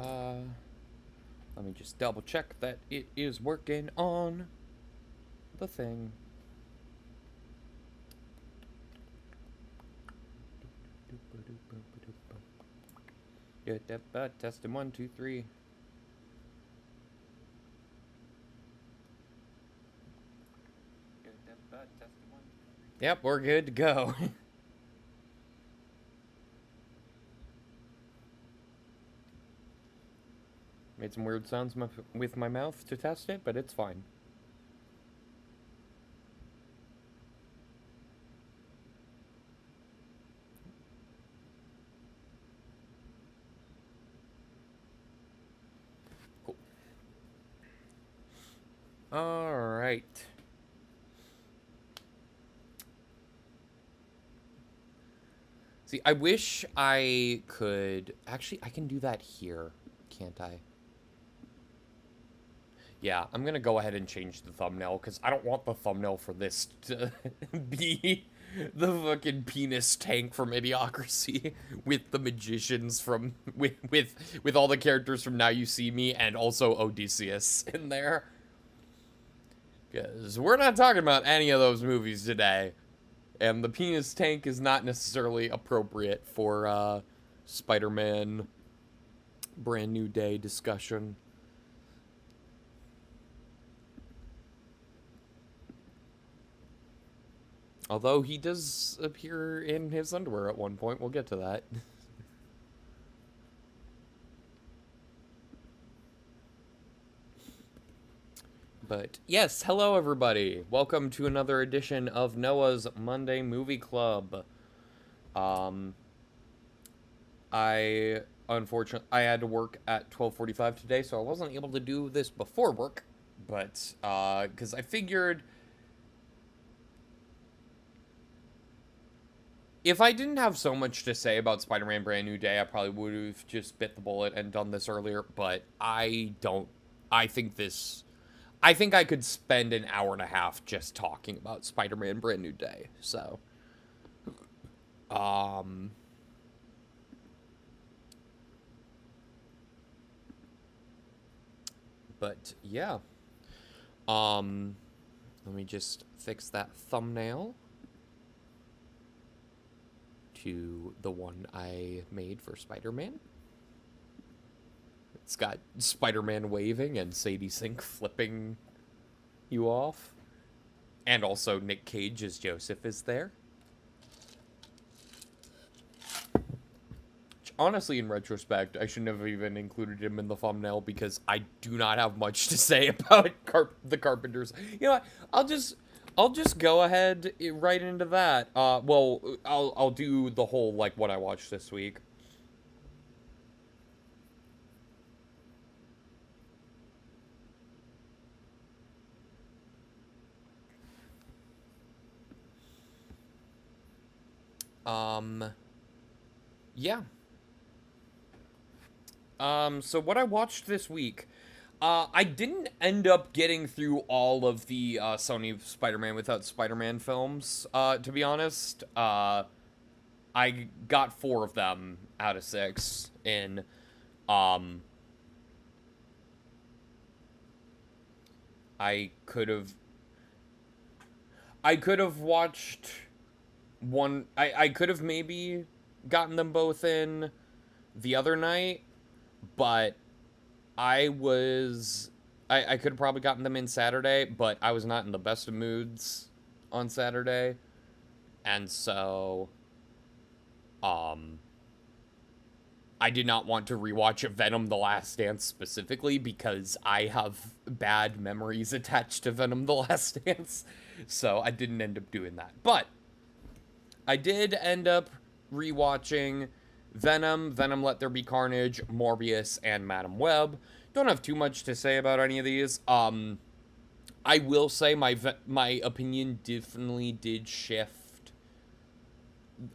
Let me just double check that it is working on the thing. Testing 1, 2, 3. Yep, we're good to go. Made some weird sounds with my mouth to test it, but it's fine. Cool. Alright. See, I wish I could... Actually, I can do that here, can't I? Yeah, I'm gonna go ahead and change the thumbnail, because I don't want the thumbnail for this to be the fucking penis tank from Idiocracy with the magicians from... with all the characters from Now You See Me, and also Odysseus in there. Because we're not talking about any of those movies today. And the penis tank is not necessarily appropriate for Spider-Man Brand New Day discussion. Although he does appear in his underwear at one point. We'll get to that. But yes, hello everybody. Welcome to another edition of Noah's Monday Movie Club. Unfortunately, I had to work at 12:45 today, so I wasn't able to do this before work. But, because I figured... if I didn't have so much to say about Spider-Man Brand New Day, I probably would have just bit the bullet and done this earlier, but I don't... I think I could spend an hour and a half just talking about Spider-Man Brand New Day, so... But, yeah. Let me just fix that thumbnail to the one I made for Spider-Man. It's got Spider-Man waving and Sadie Sink flipping you off. And also Nick Cage as Joseph is there. Which, honestly, in retrospect, I shouldn't have even included him in the thumbnail because I do not have much to say about the Carpenters. You know what? I'll just go ahead right into that. Well, I'll do the whole, like, what I watched this week. Yeah. So what I watched this week... I didn't end up getting through all of the Sony Spider-Man Without Spider-Man films, to be honest. I got 4 of them out of 6 in. I could have watched one. I could have maybe gotten them both in the other night, but I could have probably gotten them in Saturday, but I was not in the best of moods on Saturday. And so, I did not want to rewatch Venom: The Last Dance specifically because I have bad memories attached to Venom: The Last Dance. So I didn't end up doing that. But I did end up rewatching Venom, Let There Be Carnage, Morbius, and Madam Web. Don't have too much to say about any of these. I will say my opinion definitely did shift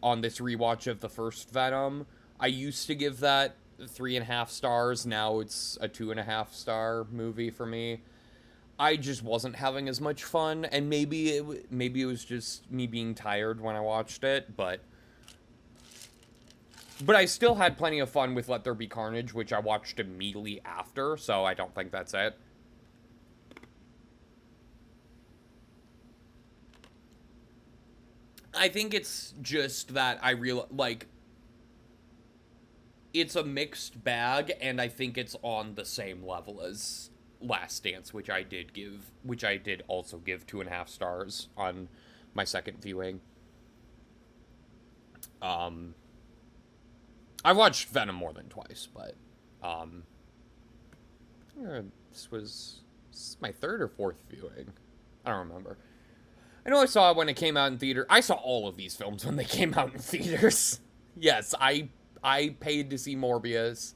on this rewatch of the first Venom. I used to give that 3.5 stars. Now it's a 2.5 star movie for me. I just wasn't having as much fun, and maybe it was just me being tired when I watched it, but But I still had plenty of fun with Let There Be Carnage, which I watched immediately after, so I don't think that's it. I think it's just that I like, it's a mixed bag, and I think it's on the same level as Last Dance, which I did also give 2.5 stars on my second viewing. I watched Venom more than twice, but this was my third or fourth viewing. I don't remember. I know I saw it when it came out in theater. I saw all of these films when they came out in theaters. Yes, I paid to see Morbius.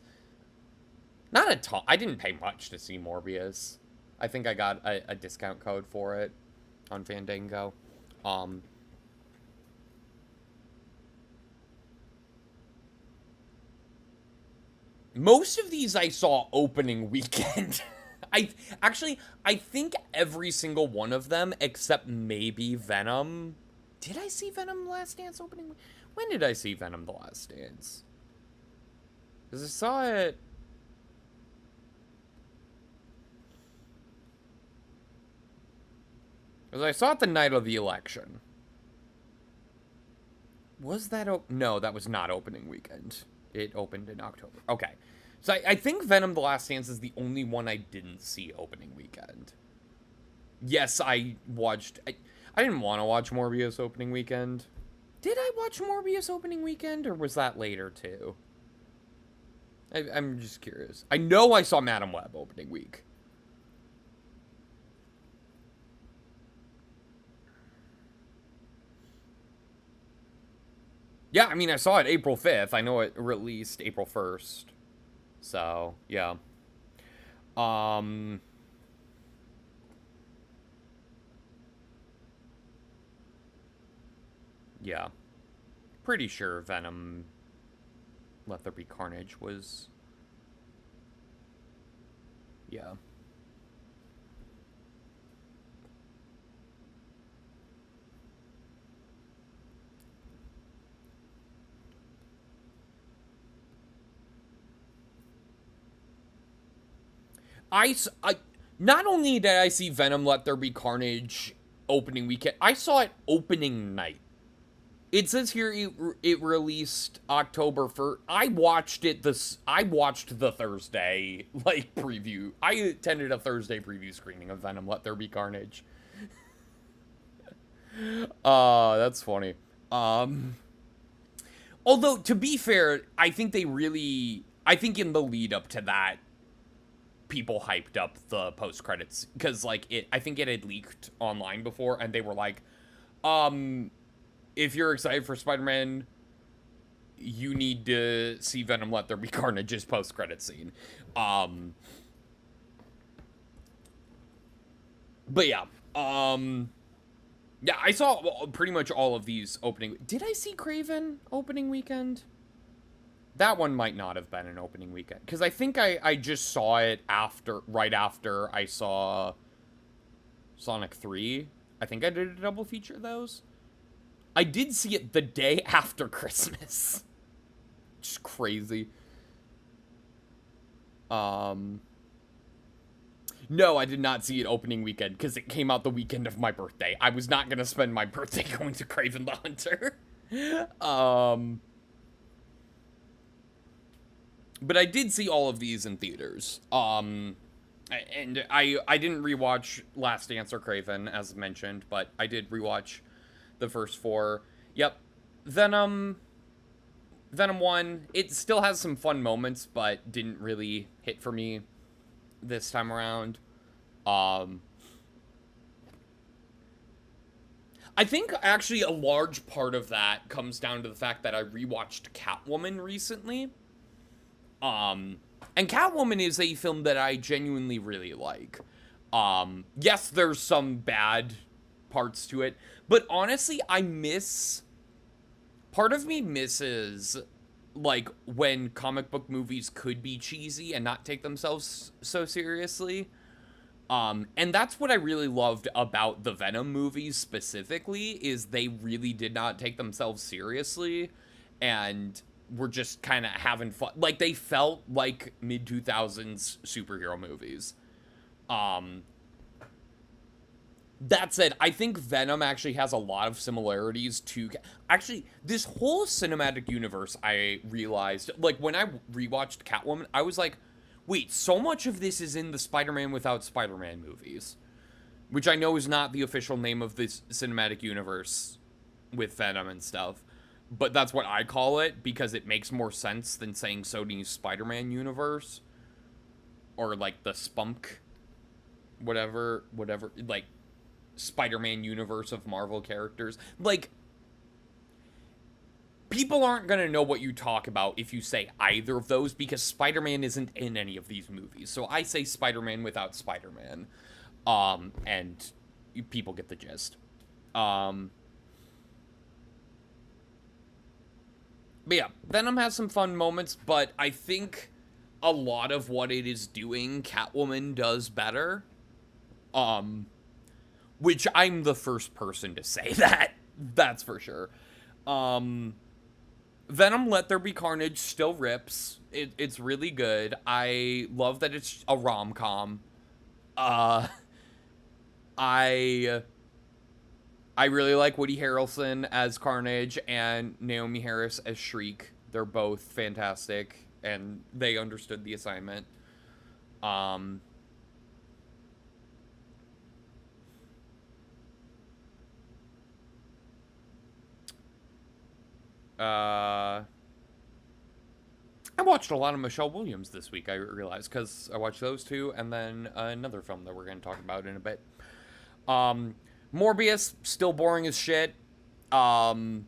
Not a ton. I didn't pay much to see Morbius. I think I got a discount code for it on Fandango. Most of these I saw opening weekend. I think every single one of them except maybe Venom. Did I see Venom The Last Dance opening? When did I see Venom The Last Dance? Because I saw it. Because I saw it the night of the election. Was that no, that was not opening weekend. It opened in October. Okay. So I think Venom The Last Dance is the only one I didn't see opening weekend. Yes, I watched... I didn't want to watch Morbius opening weekend. Did I watch Morbius opening weekend, or was that later, too? I'm just curious. I know I saw Madam Web opening week. Yeah, I mean, I saw it April 5th. I know it released April 1st. So, yeah. Yeah. Pretty sure Venom Let There Be Carnage was... Yeah. Not only did I see Venom Let There Be Carnage opening weekend, I saw it opening night. It says here it released October 1st. I watched the Thursday, like, preview. I attended a Thursday preview screening of Venom Let There Be Carnage. That's funny. Although, to be fair, I think in the lead up to that, people hyped up the post credits because, like, I think it had leaked online before, and they were like, if you're excited for Spider-Man, you need to see Venom Let There Be Carnage's post credit scene. But yeah, yeah, I saw pretty much all of these opening. Did I see Craven opening weekend? That one might not have been an opening weekend, because I think I just saw it right after I saw Sonic 3. I think I did a double feature of those. I did see it the day after Christmas. Just crazy. No, I did not see it opening weekend, because it came out the weekend of my birthday. I was not going to spend my birthday going to Kraven the Hunter. But I did see all of these in theaters. And I didn't rewatch Last Dance or Kraven, as mentioned, but I did rewatch the first 4. Yep. Venom 1, it still has some fun moments, but didn't really hit for me this time around. I think actually a large part of that comes down to the fact that I rewatched Catwoman recently. And Catwoman is a film that I genuinely really like. Yes, there's some bad parts to it, but honestly, part of me misses, like, when comic book movies could be cheesy and not take themselves so seriously. And that's what I really loved about the Venom movies specifically, is they really did not take themselves seriously, and were just kind of having fun. Like, they felt like mid 2000s superhero movies. Um, that said, I think Venom actually has a lot of similarities to. Actually, this whole cinematic universe, I realized, like, when I rewatched Catwoman, I was like, wait, so much of this is in the Spider Man without Spider Man movies. Which I know is not the official name of this cinematic universe with Venom and stuff. But that's what I call it because it makes more sense than saying Sony's Spider Man universe. Or, like, the Spunk. Whatever. Like, Spider-Man universe of Marvel characters. Like, people aren't gonna know what you talk about if you say either of those because Spider-Man isn't in any of these movies. So I say Spider-Man without Spider-Man. And people get the gist. But yeah, Venom has some fun moments, but I think a lot of what it is doing, Catwoman does better. Which I'm the first person to say that. That's for sure. Venom Let There Be Carnage still rips. It's really good. I love that it's a rom-com. I really like Woody Harrelson as Carnage and Naomi Harris as Shriek. They're both fantastic, and they understood the assignment. I watched a lot of Michelle Williams this week, I realized, because I watched those two, and then another film that we're going to talk about in a bit. Morbius, still boring as shit. The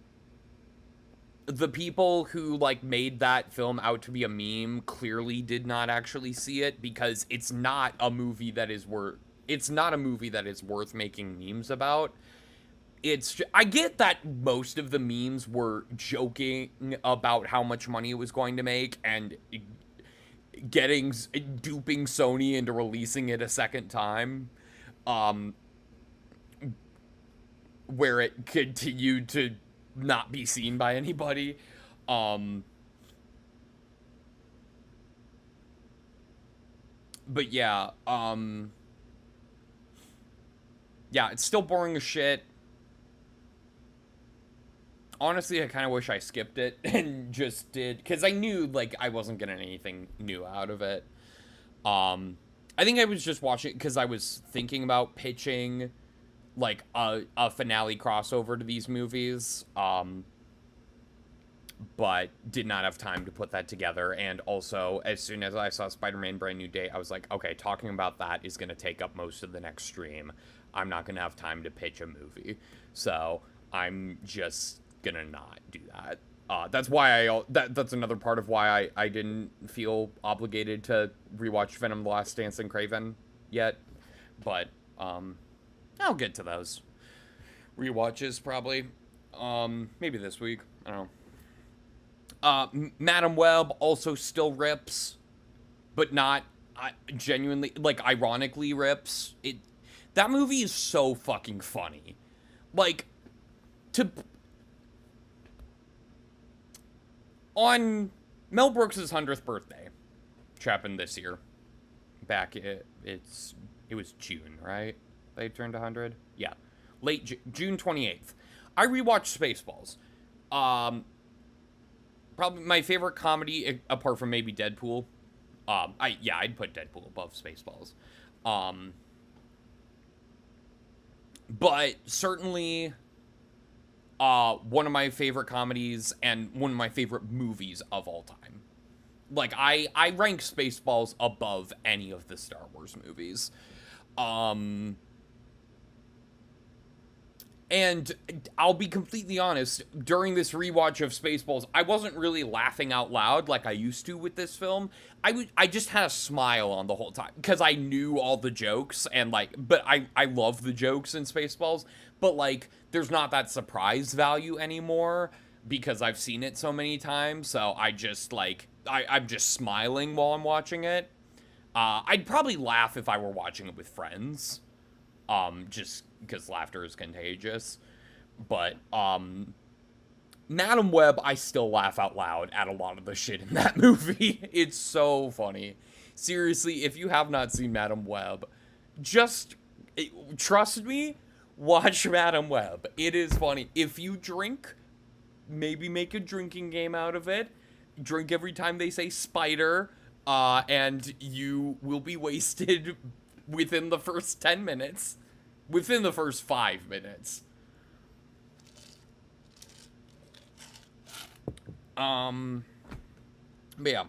people who, like, made that film out to be a meme clearly did not actually see it, because it's not a movie that is worth making memes about. I get that most of the memes were joking about how much money it was going to make and duping Sony into releasing it a second time, where it continued to not be seen by anybody. But yeah, yeah, it's still boring as shit. Honestly, I kind of wish I skipped it and just did, because I knew, like, I wasn't getting anything new out of it. I think I was just watching it because I was thinking about pitching, like, a finale crossover to these movies, but did not have time to put that together. And also, as soon as I saw Spider-Man Brand New Day, I was like, okay, talking about that is going to take up most of the next stream. I'm not going to have time to pitch a movie. So, I'm just gonna not do that. That's why that's another part of why I didn't feel obligated to rewatch Venom: The Last Dance and Kraven yet. But, I'll get to those rewatches probably. Maybe this week. I don't know. Madam Web also still rips, but not genuinely, like, ironically rips. That movie is so fucking funny. Like, on Mel Brooks' 100th birthday, which happened this year, it was June, right? They turned 100? Yeah. June 28th. I rewatched Spaceballs. Probably my favorite comedy, apart from maybe Deadpool. I'd put Deadpool above Spaceballs. But certainly one of my favorite comedies and one of my favorite movies of all time. Like, I rank Spaceballs above any of the Star Wars movies. And I'll be completely honest, during this rewatch of Spaceballs, I wasn't really laughing out loud like I used to with this film. I just had a smile on the whole time because I knew all the jokes and, like, but I love the jokes in Spaceballs, but, like, there's not that surprise value anymore because I've seen it so many times. So I just, like, I'm just smiling while I'm watching it. I'd probably laugh if I were watching it with friends. Just because laughter is contagious. But, Madam Web, I still laugh out loud at a lot of the shit in that movie. It's so funny. Seriously, if you have not seen Madam Web, just trust me, watch Madam Web. It is funny. If you drink, maybe make a drinking game out of it. Drink every time they say spider, and you will be wasted within the first 10 minutes. Within the first 5 minutes. But yeah.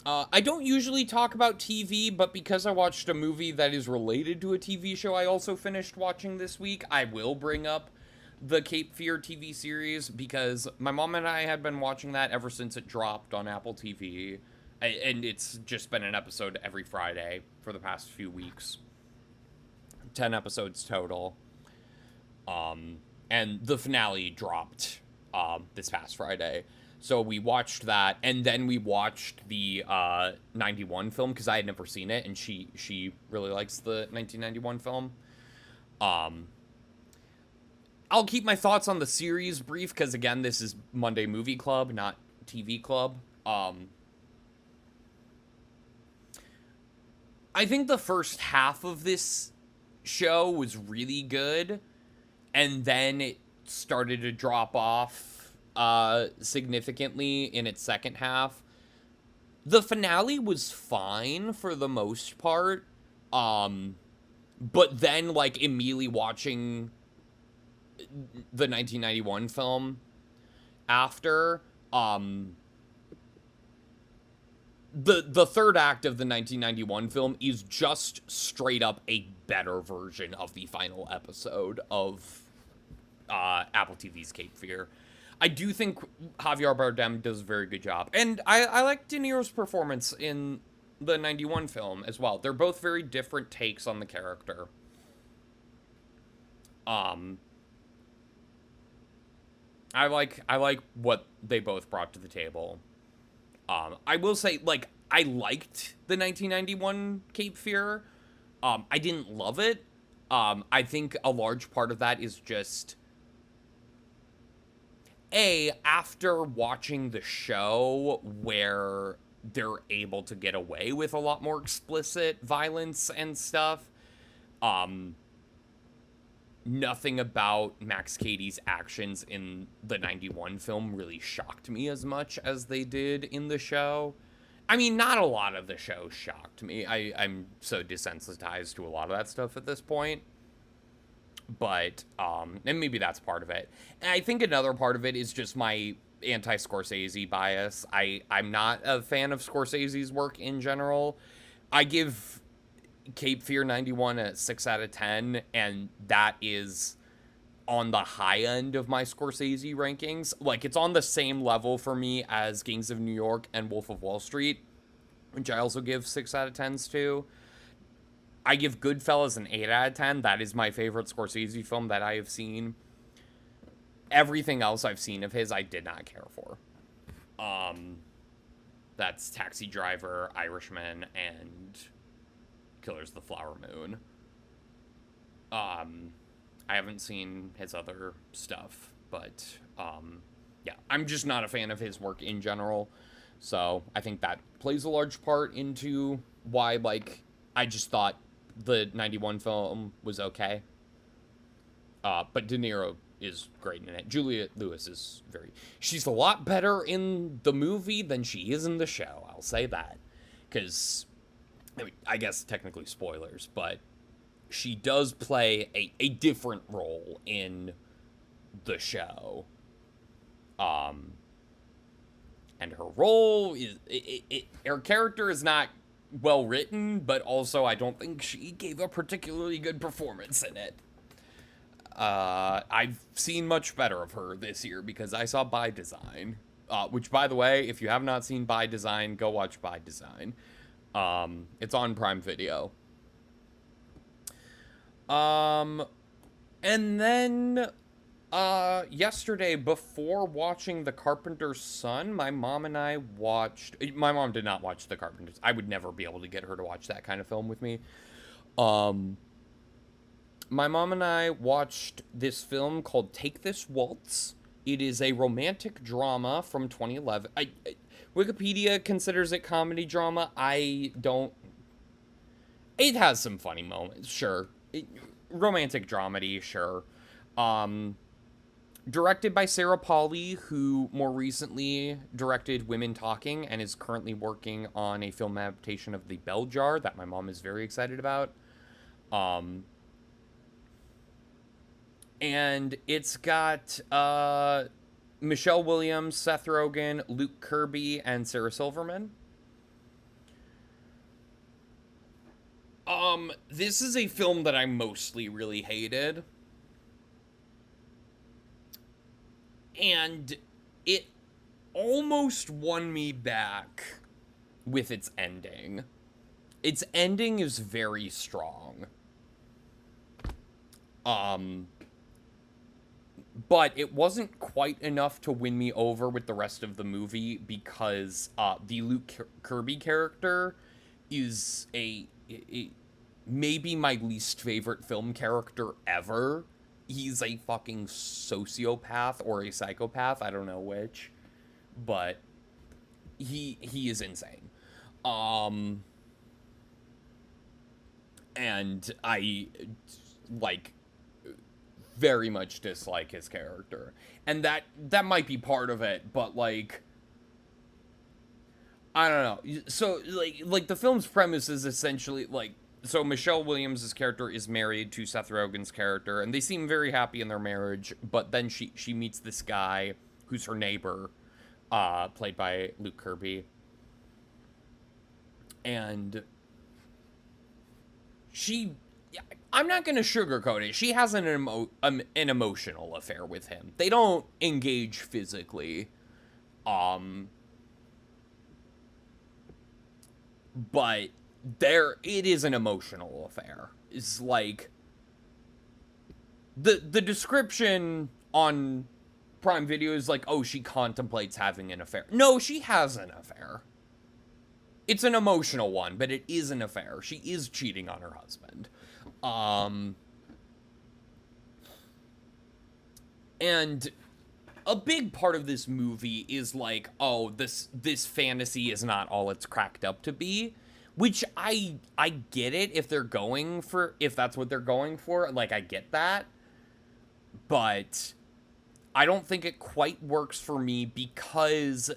I don't usually talk about TV, but because I watched a movie that is related to a TV show I also finished watching this week, I will bring up the Cape Fear TV series, because my mom and I had been watching that ever since it dropped on Apple TV, and it's just been an episode every Friday for the past few weeks. 10 episodes total. And the finale dropped this past Friday. So we watched that, and then we watched the 91 film, because I had never seen it, and she really likes the 1991 film. I'll keep my thoughts on the series brief, because again, this is Monday Movie Club, not TV Club. I think the first half of this show was really good, and then it started to drop off significantly in its second half. The finale was fine for the most part, but then, like, immediately watching the 1991 film after, the third act of the 1991 film is just straight up a better version of the final episode of Apple TV's Cape Fear. I do think Javier Bardem does a very good job. And I like De Niro's performance in the 91 film as well. They're both very different takes on the character. I like what they both brought to the table. I will say, like, I liked the 1991 Cape Fear. I didn't love it. I think a large part of that is just... after watching the show where they're able to get away with a lot more explicit violence and stuff, nothing about Max Cady's actions in the 91 film really shocked me as much as they did in the show. I mean, not a lot of the show shocked me. I'm so desensitized to a lot of that stuff at this point. But, and maybe that's part of it. And I think another part of it is just my anti-Scorsese bias. I'm not a fan of Scorsese's work in general. I give Cape Fear 91 a 6 out of 10, and that is on the high end of my Scorsese rankings. Like, it's on the same level for me as Gangs of New York and Wolf of Wall Street, which I also give 6 out of 10s to. I give Goodfellas an 8 out of 10. That is my favorite Scorsese film that I have seen. Everything else I've seen of his, I did not care for. That's Taxi Driver, Irishman, and Killers of the Flower Moon. I haven't seen his other stuff, but, yeah, I'm just not a fan of his work in general. So I think that plays a large part into why, like, I just thought the 91 film was okay. But De Niro is great in it. Juliette Lewis is she's a lot better in the movie than she is in the show. I'll say that. Because, I guess technically spoilers, but she does play a different role in the show. And her role is, her character is not well written, but also I don't think she gave a particularly good performance in it. I've seen much better of her this year because I saw By Design, which, by the way, if you have not seen By Design, go watch By Design. It's on Prime Video. And then yesterday, before watching The Carpenter's Son, my mom and I watched... My mom did not watch The Carpenter's... I would never be able to get her to watch that kind of film with me. My mom and I watched this film called Take This Waltz, It is a romantic drama from 2011. Wikipedia considers it comedy drama. I don't. It has some funny moments, sure. Romantic dramedy, sure. Um, Directed by Sarah Polley, who more recently directed Women Talking and is currently working on a film adaptation of The Bell Jar that my mom is very excited about. Um, and it's got Michelle Williams, Seth Rogen, Luke Kirby, and Sarah Silverman. This is a film that I mostly really hated. And it almost won me back with its ending. Its ending is very strong. But it wasn't quite enough to win me over with the rest of the movie because the Luke Kirby character is a maybe my least favorite film character ever. He's a fucking sociopath or a psychopath, I don't know which, but he is insane. And I like very much dislike his character. And that might be part of it, but like I don't know. So like the film's premise is essentially like so Michelle Williams' character is married to Seth Rogen's character, and they seem very happy in their marriage, but then she meets this guy who's her neighbor, played by Luke Kirby. And I'm not going to sugarcoat it. She has an emotional affair with him. They don't engage physically. But it is an emotional affair. It's like the description on Prime Video is like, oh, she contemplates having an affair. No, she has an affair. It's an emotional one, but it is an affair. She is cheating on her husband. And a big part of this movie is like, oh, this fantasy is not all it's cracked up to be, which I get it if that's what they're going for. Like, I get that, but I don't think it quite works for me because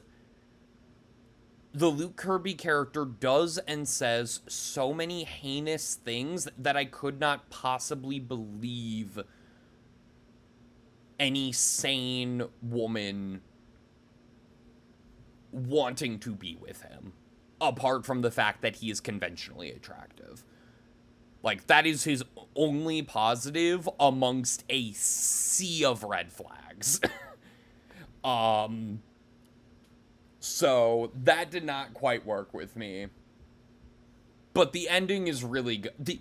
the Luke Kirby character does and says so many heinous things that I could not possibly believe any sane woman wanting to be with him, apart from the fact that he is conventionally attractive. Like, that is his only positive amongst a sea of red flags. So that did not quite work with me. But the ending is really good.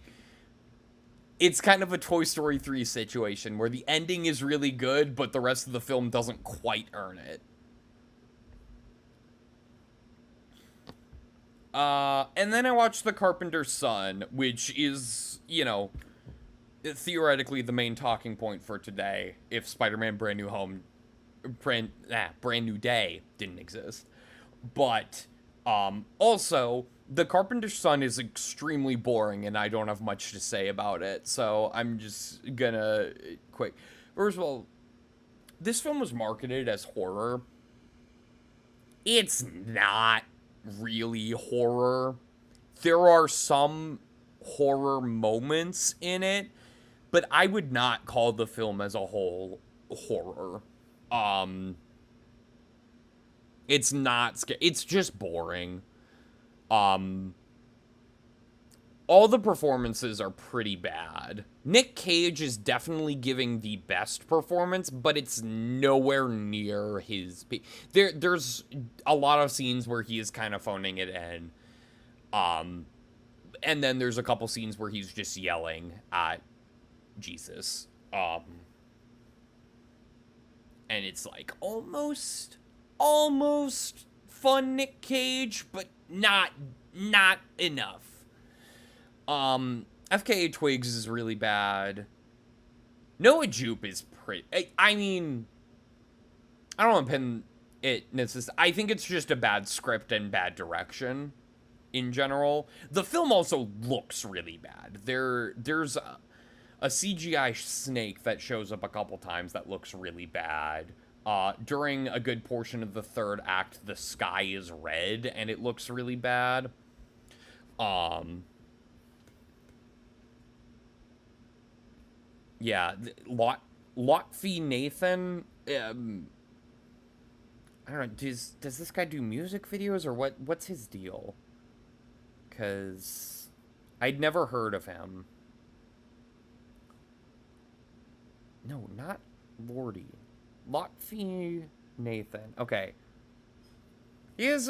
It's kind of a Toy Story 3 situation where the ending is really good, but the rest of the film doesn't quite earn it. And then I watched The Carpenter's Son, which is, theoretically the main talking point for today if Spider-Man Brand New Day didn't exist. But also The Carpenter's Son is extremely boring and I don't have much to say about it, so I'm just gonna quick. First of all, this film was marketed as horror. It's not really horror. There are some horror moments in it, but I would not call the film as a whole horror. It's not scary. It's just boring. All the performances are pretty bad. Nick Cage is definitely giving the best performance, but it's nowhere near his peak. There's a lot of scenes where he is kind of phoning it in. And then there's a couple scenes where he's just yelling at Jesus. And it's like almost fun Nick Cage, but not enough. FKA Twigs is really bad. Noah Jupe is pretty. I mean, I don't want to pin it I think it's just a bad script and bad direction in general. The film also looks really bad. There's a CGI snake that shows up a couple times that looks really bad. During a good portion of the third act, the sky is red and it looks really bad. Yeah, Lotfi Nathan. I don't know. Does this guy do music videos or what? What's his deal? Cause I'd never heard of him. No, not Lordy. Lotfi Nathan. Okay. He is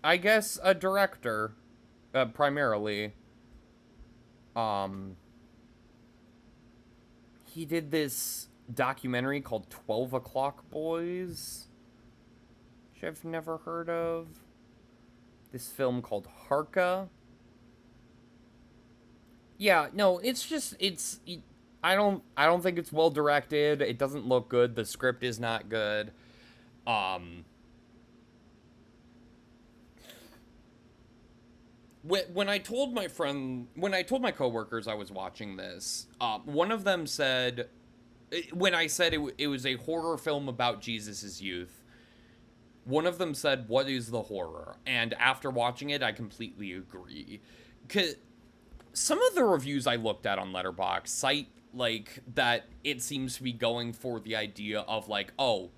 I guess a director, primarily. He did this documentary called 12 O'Clock Boys, which I've never heard of. This film called Harka. Yeah, no, it's just, I don't think it's well directed. It doesn't look good. The script is not good. When I told my coworkers I was watching this, one of them said, when I said it was a horror film about Jesus's youth, one of them said, "What is the horror?" And after watching it, I completely agree. 'Cause some of the reviews I looked at on Letterboxd cite like that it seems to be going for the idea of like, oh,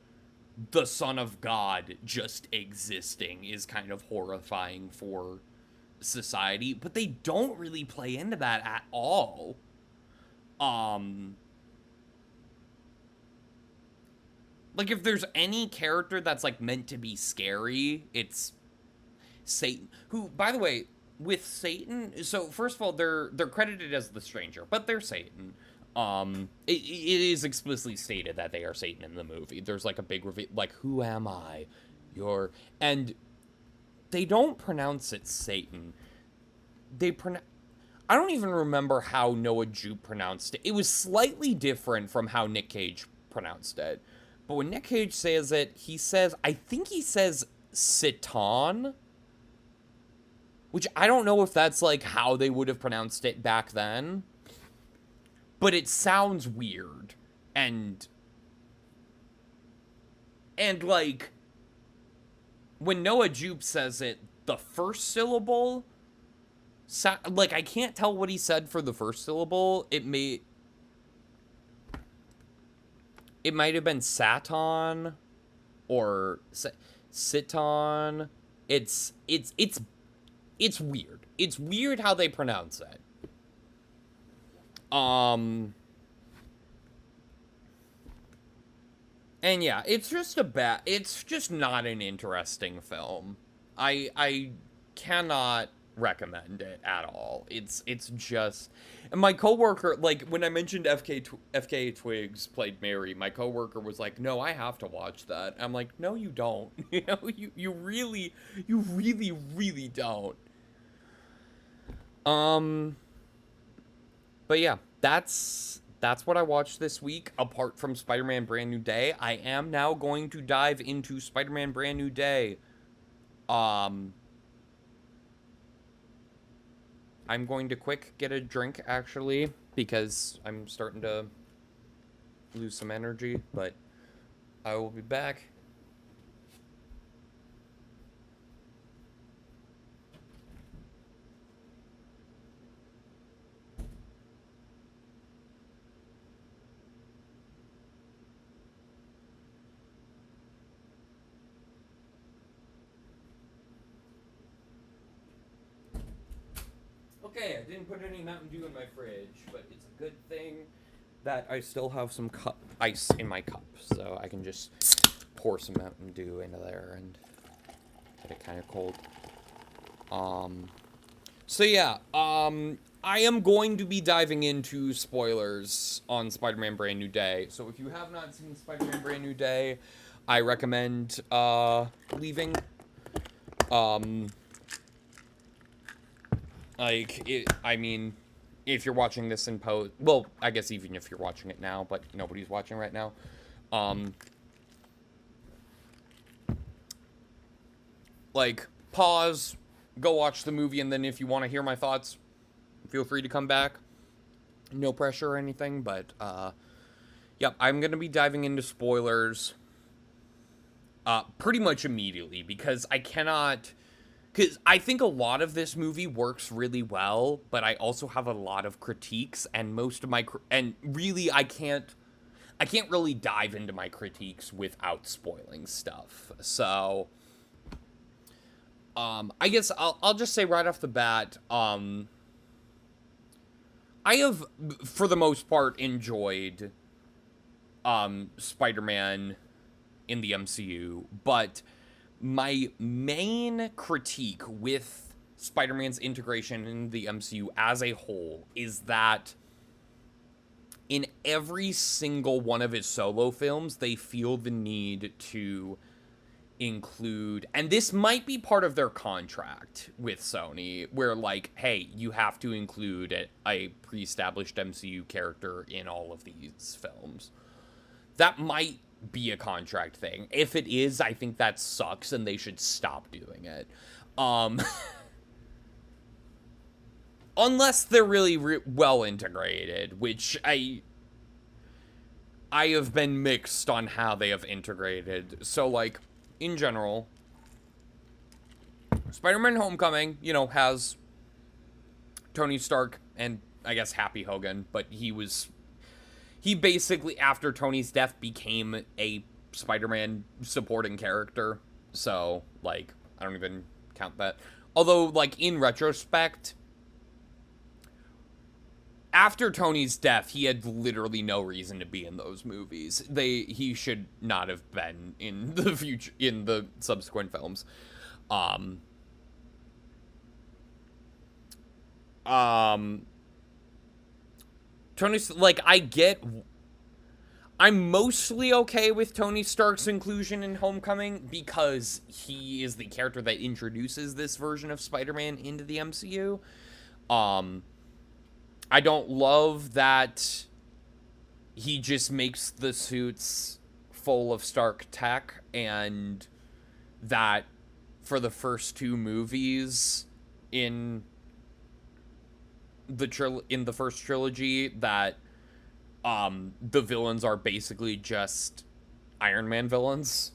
the Son of God just existing is kind of horrifying for society, but they don't really play into that at all. Like, if there's any character that's like meant to be scary, it's Satan, who, by the way, with Satan, so first of all, they're credited as the stranger, but they're Satan. It is explicitly stated that they are Satan in the movie. There's like a big reveal, like, who am I? And they don't pronounce it Satan. I don't even remember how Noah Jupe pronounced it. It was slightly different from how Nick Cage pronounced it. But when Nick Cage says it, I think he says Satan, which I don't know if that's like how they would have pronounced it back then. But it sounds weird. And like, when Noah Jupe says it, the first syllable, like, I can't tell what he said for the first syllable. It might have been Satan or Siton. It's weird. It's weird how they pronounce it. And yeah, it's just not an interesting film. I cannot recommend it at all. It's just, and my coworker, like, when I mentioned FK Twigs played Mary, my coworker was like, "No, I have to watch that." I'm like, "No, you don't." You really don't. But yeah, that's what I watched this week, apart from Spider-Man Brand New Day. I am now going to dive into Spider-Man Brand New Day. I'm going to get a drink, actually, because I'm starting to lose some energy, but I will be back. Okay, I didn't put any Mountain Dew in my fridge, but it's a good thing that I still have some ice in my cup, so I can just pour some Mountain Dew into there and get it kind of cold. So yeah, I am going to be diving into spoilers on Spider-Man Brand New Day, so if you have not seen Spider-Man Brand New Day, I recommend, leaving. I mean, if you're watching this in post, well, I guess even if you're watching it now, but nobody's watching right now. like, pause, go watch the movie, and then if you want to hear my thoughts, feel free to come back. No pressure or anything, but, yep, I'm going to be diving into spoilers pretty much immediately, because I cannot... Because I think a lot of this movie works really well, but I also have a lot of critiques, and most of my... And really, I can't really dive into my critiques without spoiling stuff. So, I guess I'll just say right off the bat, I have, for the most part, enjoyed Spider-Man in the MCU, but my main critique with Spider-Man's integration in the MCU as a whole is that in every single one of his solo films, they feel the need to include, and this might be part of their contract with Sony, where, like, hey, you have to include a pre-established MCU character in all of these films. That might be a contract thing. If it is, I think that sucks, and they should stop doing it. Unless they're really well integrated, which I have been mixed on how they have integrated. So, like, in general, Spider-Man Homecoming, you know, has Tony Stark and, I guess, Happy Hogan, but he basically, after Tony's death, became a Spider-Man supporting character. So, like, I don't even count that. Although, like, in retrospect, after Tony's death, he had literally no reason to be in those movies. He should not have been in the subsequent films. Tony's, like, I'm mostly okay with Tony Stark's inclusion in Homecoming because he is the character that introduces this version of Spider-Man into the MCU. I don't love that he just makes the suits full of Stark tech, and that for the first two movies in the first trilogy, that the villains are basically just Iron Man villains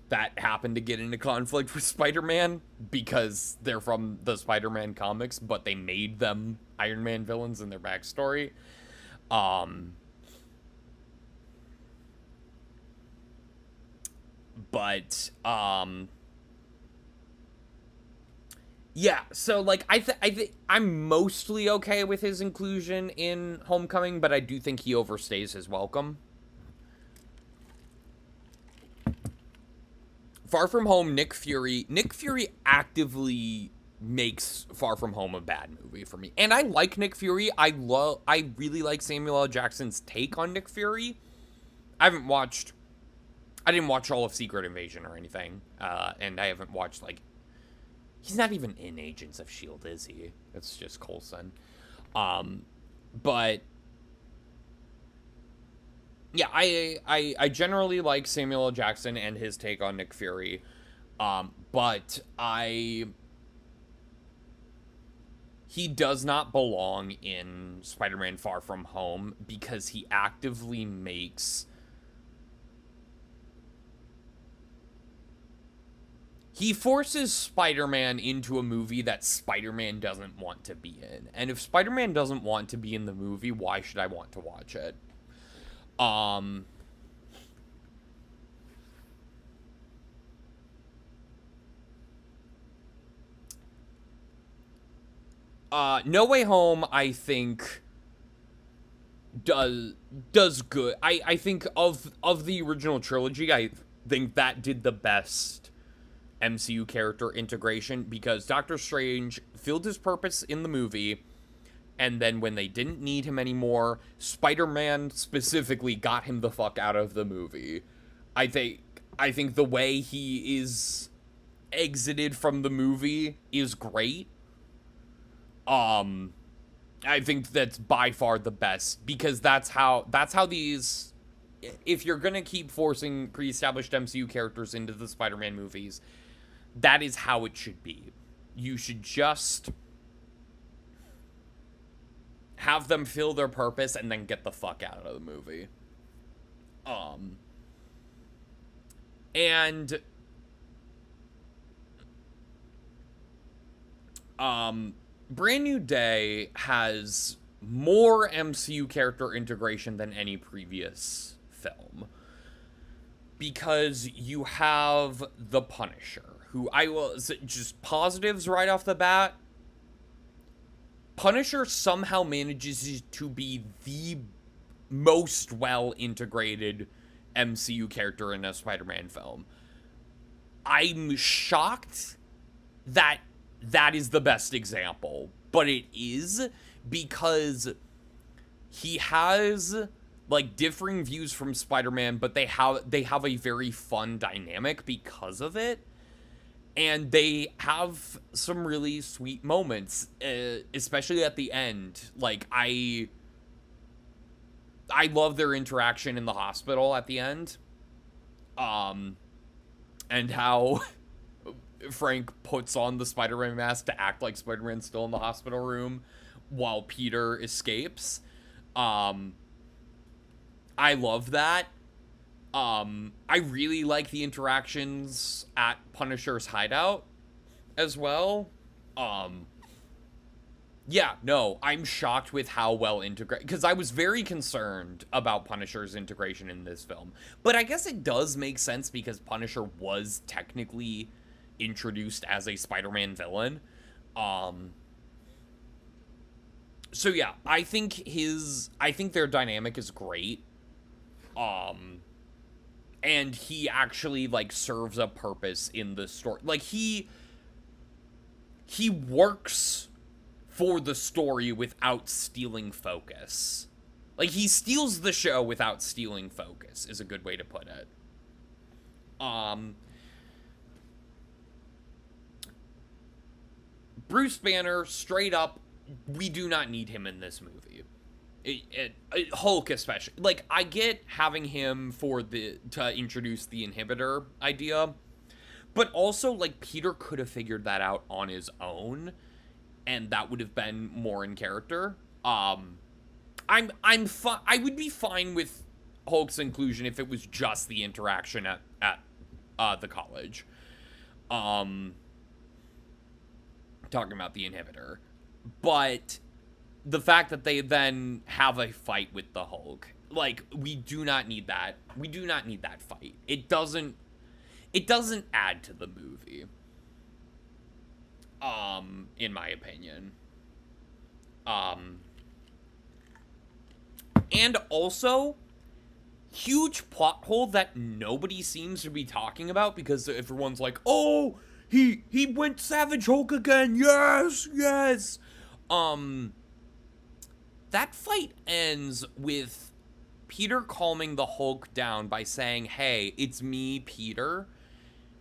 that happen to get into conflict with Spider-Man because they're from the Spider-Man comics, but they made them Iron Man villains in their backstory. Yeah, so, like, I'm mostly okay with his inclusion in Homecoming, but I do think he overstays his welcome. Far From Home, Nick Fury actively makes Far From Home a bad movie for me. And I like Nick Fury. I really like Samuel L. Jackson's take on Nick Fury. I didn't watch all of Secret Invasion or anything. And I haven't watched, like, he's not even in Agents of S.H.I.E.L.D., is he? It's just Coulson. But yeah, I generally like Samuel L. Jackson and his take on Nick Fury. But he does not belong in Spider-Man Far From Home because he actively makes... He forces Spider-Man into a movie that Spider-Man doesn't want to be in. And if Spider-Man doesn't want to be in the movie, why should I want to watch it? No Way Home, I think, does good. I think of the original trilogy, I think that did the best MCU character integration, because Doctor Strange filled his purpose in the movie, and then when they didn't need him anymore, Spider-Man specifically got him the fuck out of the movie. I think the way he is exited from the movie is great. I think that's by far the best, because that's how these, if you're gonna keep forcing pre-established MCU characters into the Spider-Man movies, That is how it should be. You should just have them fill their purpose and then get the fuck out of the movie. And Brand New Day has more MCU character integration than any previous film, because you have the Punisher, who I will just positives right off the bat. Punisher somehow manages to be the most well integrated MCU character in a Spider-Man film. I'm shocked that that is the best example, but it is, because he has like differing views from Spider-Man, but they have a very fun dynamic because of it. And they have some really sweet moments, especially at the end. Like, I love their interaction in the hospital at the end. And how Frank puts on the Spider-Man mask to act like Spider-Man's still in the hospital room while Peter escapes. I love that. I really like the interactions at Punisher's hideout as well. Yeah, no, I'm shocked with how well integrated, because I was very concerned about Punisher's integration in this film. But I guess it does make sense, because Punisher was technically introduced as a Spider-Man villain. So yeah, I think their dynamic is great. And he actually, like, serves a purpose in the story. Like, he works for the story without stealing focus. Like, he steals the show without stealing focus, is a good way to put it. Bruce Banner, straight up, we do not need him in this movie. Hulk especially. Like, I get having him to introduce the inhibitor idea, but also, like, Peter could have figured that out on his own, and that would have been more in character. I would be fine with Hulk's inclusion if it was just the interaction at the college. Talking about the inhibitor. But the fact that they then have a fight with the Hulk, like, we do not need that. We do not need that fight. It doesn't add to the movie. In my opinion. And also, huge plot hole that nobody seems to be talking about, because everyone's like, oh, he went Savage Hulk again. Yes, yes. That fight ends with Peter calming the Hulk down by saying, hey, it's me, Peter,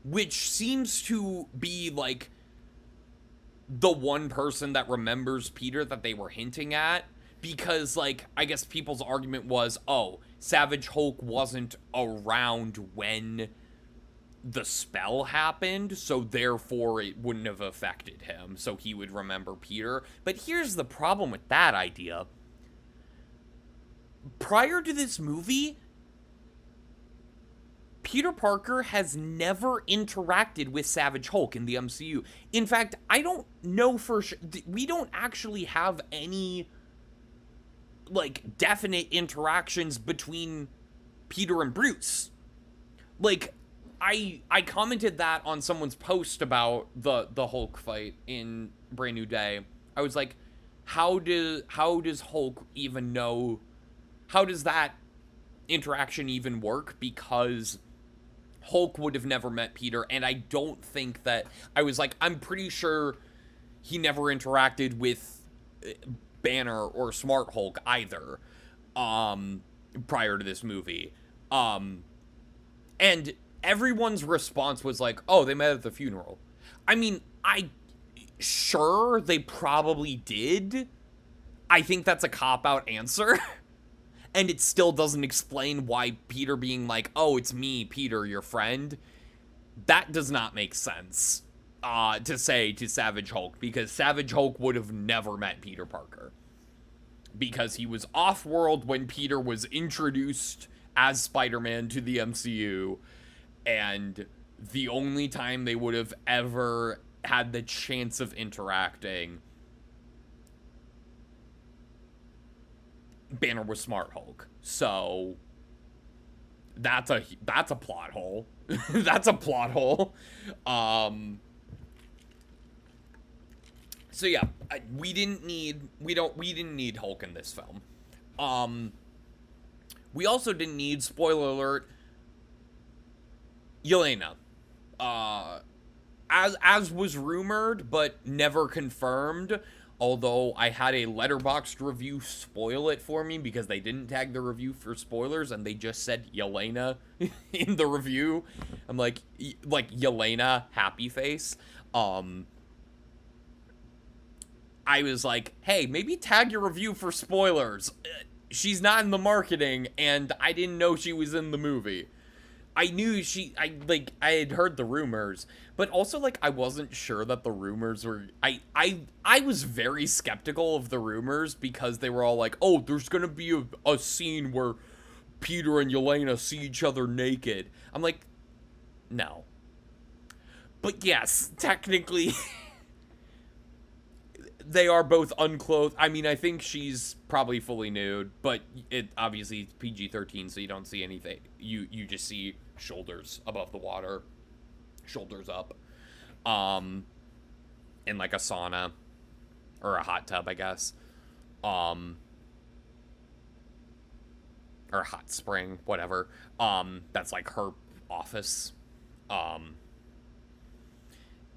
which seems to be, like, the one person that remembers Peter that they were hinting at, because, like, I guess people's argument was, oh, Savage Hulk wasn't around when the spell happened, so therefore it wouldn't have affected him, so he would remember Peter. But here's the problem with that idea. Prior to this movie, Peter Parker has never interacted with Savage Hulk in the MCU. In fact, I don't know for sure. We don't actually have any, like, definite interactions between Peter and Bruce. Like, I commented that on someone's post about the Hulk fight in Brand New Day. I was like, how does Hulk even know? How does that interaction even work? Because Hulk would have never met Peter, and I don't think that... I was like, I'm pretty sure he never interacted with Banner or Smart Hulk either, prior to this movie. And everyone's response was like, oh, they met at the funeral. I mean, sure, they probably did. I think that's a cop-out answer. And it still doesn't explain why Peter being like, oh, it's me, Peter, your friend, That does not make sense to say to Savage Hulk, because Savage Hulk would have never met Peter Parker. Because he was off-world when Peter was introduced as Spider-Man to the MCU, and the only time they would have ever had the chance of interacting, Banner was Smart Hulk. So that's a plot hole. That's a plot hole. So yeah, we didn't need Hulk in this film. We also didn't need, spoiler alert, Yelena. As was rumored but never confirmed. Although I had a Letterboxd review spoil it for me because they didn't tag the review for spoilers and they just said Yelena in the review. I'm like Yelena, happy face. I was like, hey, maybe tag your review for spoilers. She's not in the marketing, and I didn't know she was in the movie. I knew I had heard the rumors, but also, like, I wasn't sure that the rumors were, I was very skeptical of the rumors because they were all like, oh, there's gonna be a scene where Peter and Yelena see each other naked. I'm like, no. But yes, technically, they are both unclothed. I mean, I think she's probably fully nude, but it obviously it's PG-13, so you don't see anything. You just see shoulders above the water, shoulders up, in like a sauna or a hot tub, I guess, or a hot spring, whatever. That's like her office.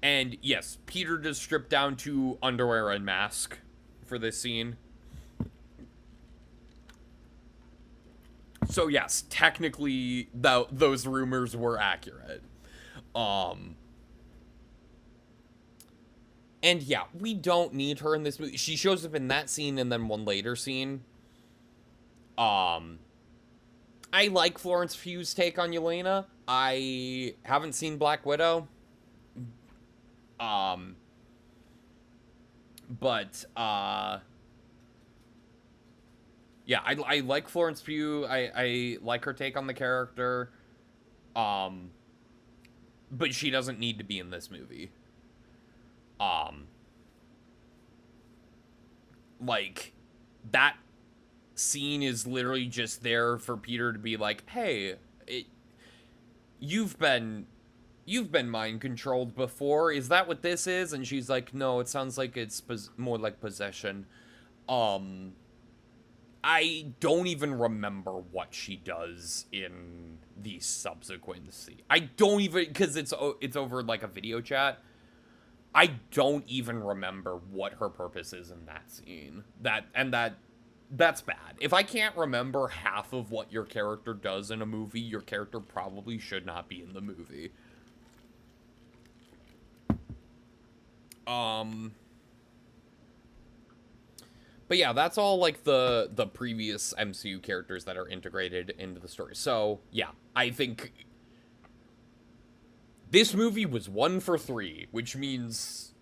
And yes, Peter does strip down to underwear and mask for this scene. So yes, technically, those rumors were accurate. And yeah, we don't need her in this movie. She shows up in that scene and then one later scene. I like Florence Pugh's take on Yelena. I haven't seen Black Widow. Yeah, I like Florence Pugh. I like her take on the character. But she doesn't need to be in this movie. Like, that scene is literally just there for Peter to be like, hey, you've been mind controlled before. Is that what this is? And she's like, no, it sounds like it's more like possession. I don't even remember what she does in the subsequent scene. I don't even, because it's over like a video chat. I don't even remember what her purpose is in that scene. That's bad. If I can't remember half of what your character does in a movie, your character probably should not be in the movie. But yeah, that's all, like, the previous MCU characters that are integrated into the story. So, yeah, I think this movie was 1 for 3, which means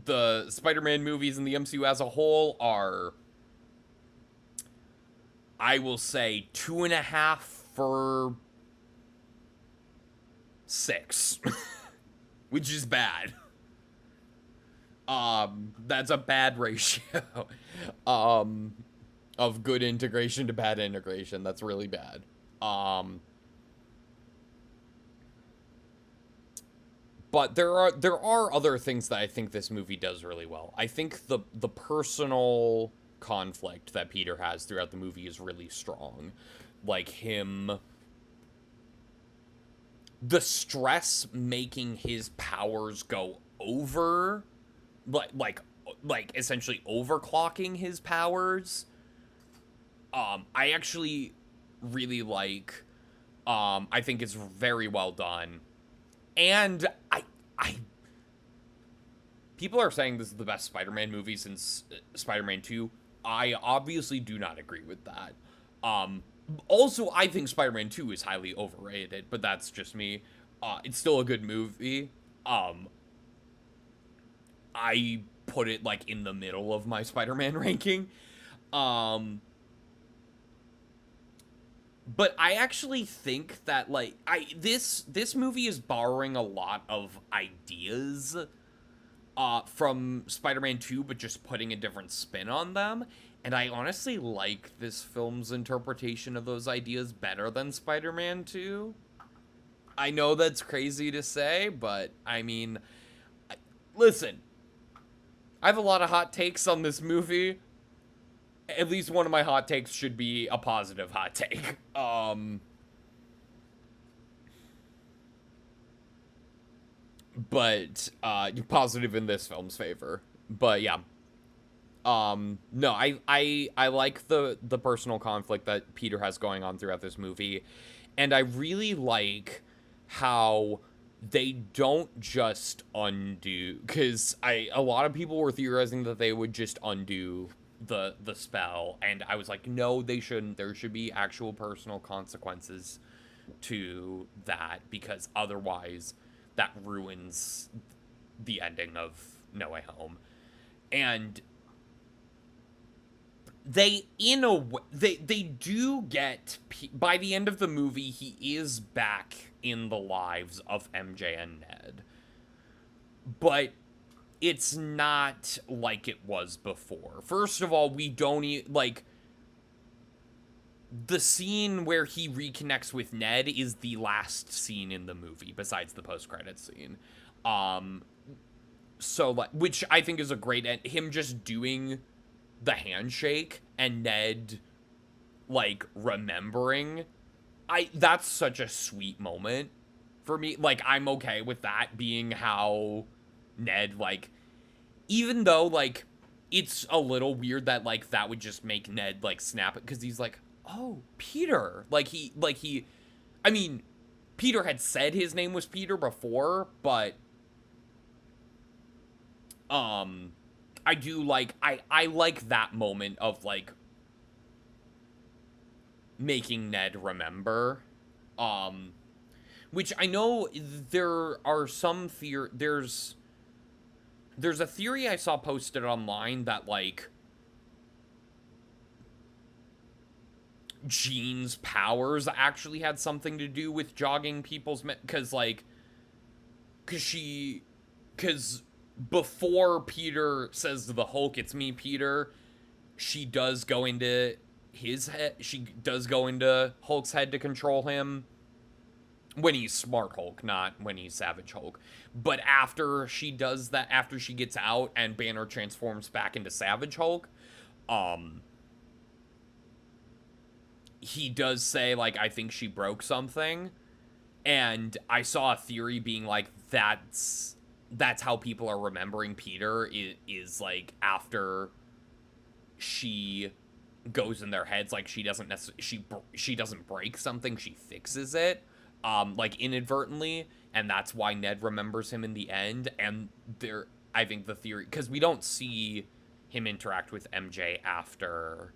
the Spider-Man movies in the MCU as a whole are, I will say, 2.5 for 6, which is bad. That's a bad ratio of good integration to bad integration. That's really bad. But there are other things that I think this movie does really well. I think the personal conflict that Peter has throughout the movie is really strong. Like the stress making his powers go over, like essentially overclocking his powers. I actually really like. I think it's very well done, and people are saying this is the best Spider-Man movie since Spider-Man 2. I obviously do not agree with that. Also, I think Spider-Man 2 is highly overrated, but that's just me. It's still a good movie. Um, I put it like in the middle of my Spider-Man ranking. Um, but I actually think that like I this movie is borrowing a lot of ideas from Spider-Man 2, but just putting a different spin on them. And I honestly like this film's interpretation of those ideas better than Spider-Man 2. I know that's crazy to say, but I mean, listen, I have a lot of hot takes on this movie. At least one of my hot takes should be a positive hot take. But positive in this film's favor. But yeah, no, I like the personal conflict that Peter has going on throughout this movie, and I really like how they don't just undo, because a lot of people were theorizing that they would just undo the spell, and I was like, no, they shouldn't. There should be actual personal consequences to that, because otherwise that ruins the ending of No Way Home. And they in a way, they do get, by the end of the movie he is back in the lives of MJ and Ned, but it's not like it was before. First of all, we don't like the scene where he reconnects with Ned is the last scene in the movie besides the post-credit scene. um so like, which I think is a great end, him just doing the handshake and Ned like remembering. That's such a sweet moment for me. Like, I'm okay with that being how Ned, like, even though like it's a little weird that like that would just make Ned like snap it, because he's like, oh, Peter. Like he I mean, Peter had said his name was Peter before, but I do like, I like that moment of like making Ned remember. Um which I know there are some there's a theory I saw posted online that like Jean's powers actually had something to do with jogging people's because like because before Peter says to the Hulk, it's me, Peter, she does go into his head. She does go into Hulk's head to control him when he's Smart Hulk, not when he's Savage Hulk. But after she does that, after she gets out and Banner transforms back into Savage Hulk, um, he does say, like, I think she broke something. And I saw a theory being like, that's how people are remembering Peter is like after she goes in their heads, like she doesn't necessarily, she doesn't break something, she fixes it, like inadvertently, and that's why Ned remembers him in the end. And there, I think the theory, because we don't see him interact with MJ after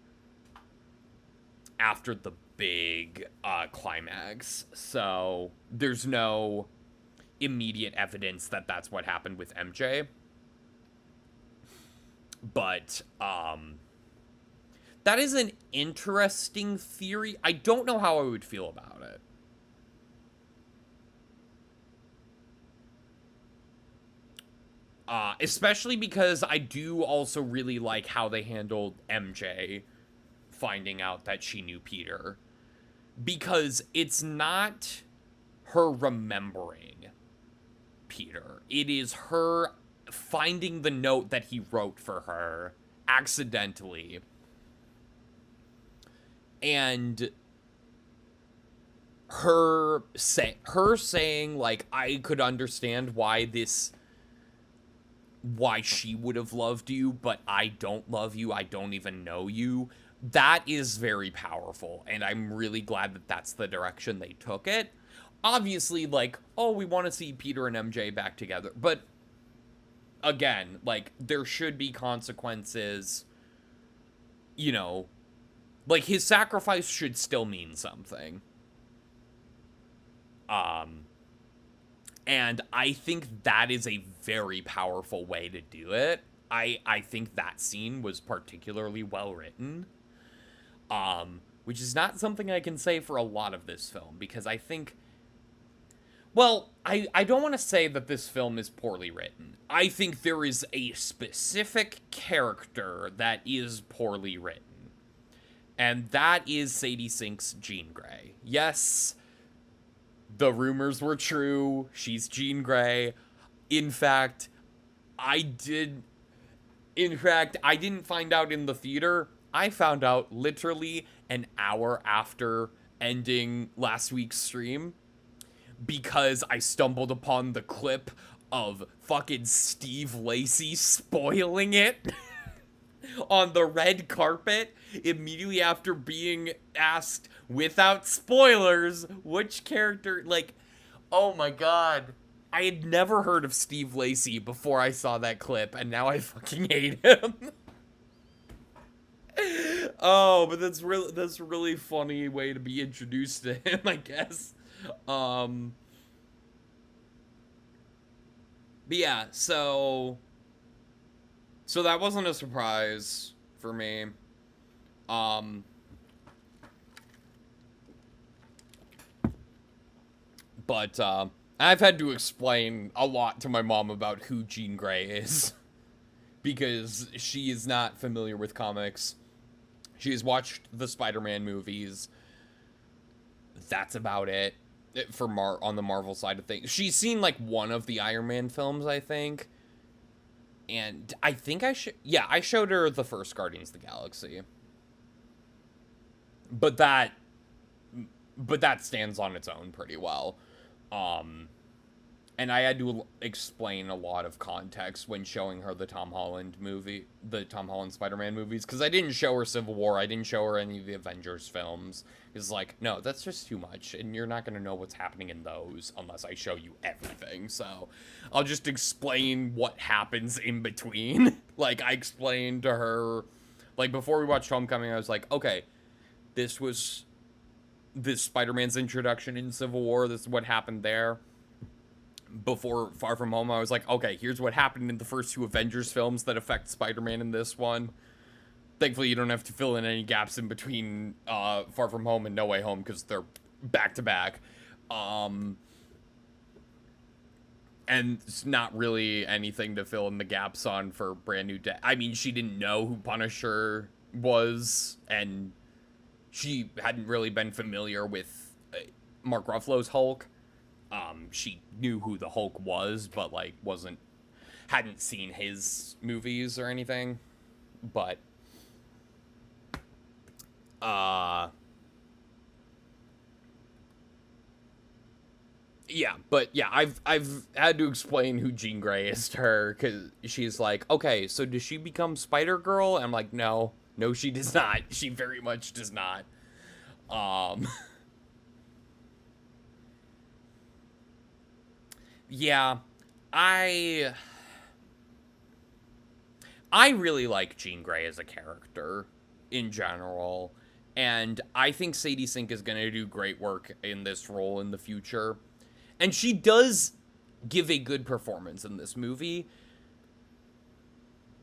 the big climax, so there's no immediate evidence that that's what happened with MJ. But that is an interesting theory. I don't know how I would feel about it. Especially because I do also really like how they handled MJ finding out that she knew Peter. Because it's not her remembering Peter. It is her finding the note that he wrote for her accidentally. And her saying like, I could understand why she would have loved you, but I don't love you. I don't even know you. That is very powerful, and I'm really glad that that's the direction they took it. Obviously, like, oh, we want to see Peter and MJ back together, but again, like, there should be consequences, you know, Like, his sacrifice should still mean something. Um, and I think that is a very powerful way to do it. I think that scene was particularly well written. Which is not something I can say for a lot of this film, because I think, well, I don't want to say that this film is poorly written. I think there is a specific character that is poorly written. And that is Sadie Sink's Jean Grey. Yes, the rumors were true. She's Jean Grey. In fact, I did. In fact, I didn't find out in the theater. I found out literally an hour after ending last week's stream because I stumbled upon the clip of fucking Steve Lacy spoiling it on the red carpet immediately after being asked without spoilers which character, like, oh my god. I had never heard of Steve Lacy before I saw that clip, and now I fucking hate him. Oh, but that's a really funny way to be introduced to him, I guess. But yeah, so that wasn't a surprise for me. But I've had to explain a lot to my mom about who Jean Grey is because she is not familiar with comics. She has watched the Spider-Man movies. That's about it for on the Marvel side of things. She's seen like one of the Iron Man films, I think. And I think I showed her the first Guardians of the Galaxy. But that stands on its own pretty well. And I had to explain a lot of context when showing her the Tom Holland Spider-Man movies, because I didn't show her Civil War, I didn't show her any of the Avengers films. It's like, no, that's just too much, and you're not going to know what's happening in those unless I show you everything, so I'll just explain what happens in between. Like, I explained to her, like, before we watched Homecoming, I was like, okay, this Spider-Man's introduction in Civil War, this is what happened there. Before Far From Home, I was like, okay, here's what happened in the first two Avengers films that affect Spider-Man in this one. Thankfully, you don't have to fill in any gaps in between Far From Home and No Way Home, because they're back-to-back. And it's not really anything to fill in the gaps on for Brand New Day. I mean, she didn't know who Punisher was, and she hadn't really been familiar with Mark Ruffalo's Hulk. She knew who the Hulk was, but, like, hadn't seen his movies or anything. But, yeah, I've had to explain who Jean Grey is to her, because she's like, okay, so does she become Spider-Girl? And I'm like, no, she does not. She very much does not. Yeah, I really like Jean Grey as a character in general, and I think Sadie Sink is going to do great work in this role in the future. And she does give a good performance in this movie,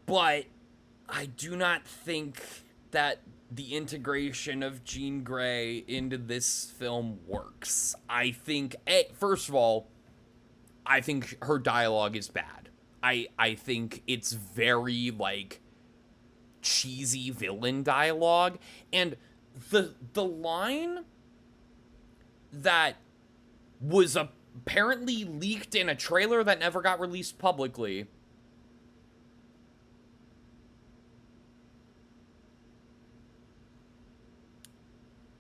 but I do not think that the integration of Jean Grey into this film works. I think, first of all, I think her dialogue is bad. I think it's very, like, cheesy villain dialogue. And the line that was apparently leaked in a trailer that never got released publicly,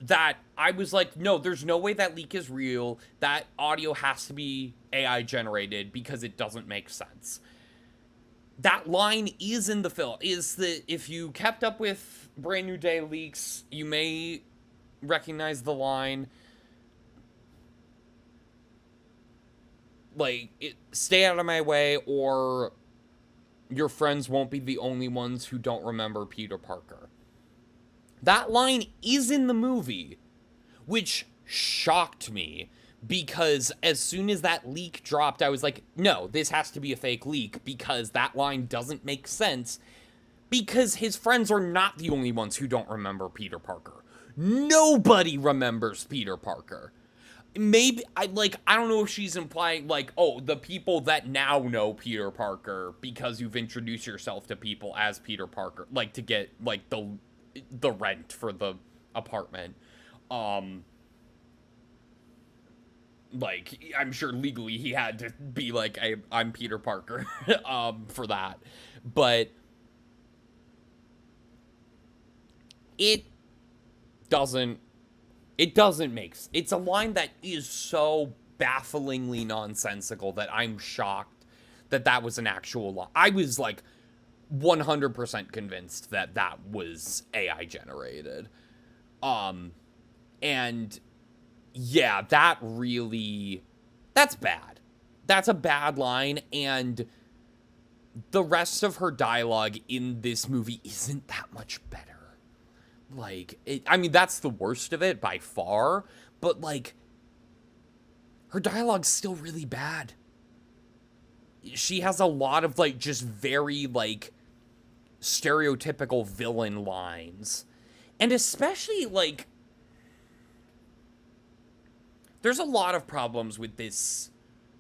that I was like, no, there's no way that leak is real. That audio has to be AI generated because it doesn't make sense. That line is in the film. Is that if you kept up with Brand New Day leaks, you may recognize the line, like, stay out of my way, or your friends won't be the only ones who don't remember Peter Parker. That line is in the movie, which shocked me because as soon as that leak dropped, I was like, no, this has to be a fake leak because that line doesn't make sense because his friends are not the only ones who don't remember Peter Parker. Nobody remembers Peter Parker. Maybe I don't know if she's implying like, oh, the people that now know Peter Parker because you've introduced yourself to people as Peter Parker, like to get like the rent for the apartment. Like I'm sure legally he had to be like, I'm Peter Parker for that. But it doesn't it's a line that is so bafflingly nonsensical that I'm shocked that that was an actual line. I was like 100% convinced that that was AI generated. And yeah, that's bad. That's a bad line, and the rest of her dialogue in this movie isn't that much better. Like, I mean, that's the worst of it by far, but like, her dialogue's still really bad. She has a lot of like just very like stereotypical villain lines. And especially like, there's a lot of problems with this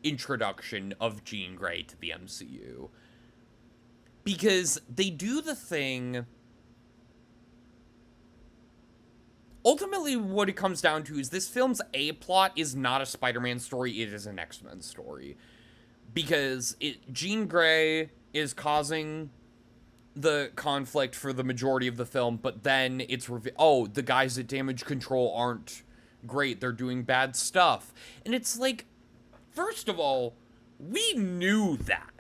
introduction of Jean Grey to the MCU. Because they do the thing. Ultimately, what it comes down to is this film's A-plot is not a Spider-Man story, it is an X-Men story. Because Jean Grey is causing the conflict for the majority of the film, but then it's oh, the guys at Damage Control aren't great, they're doing bad stuff. And it's like, first of all, we knew that.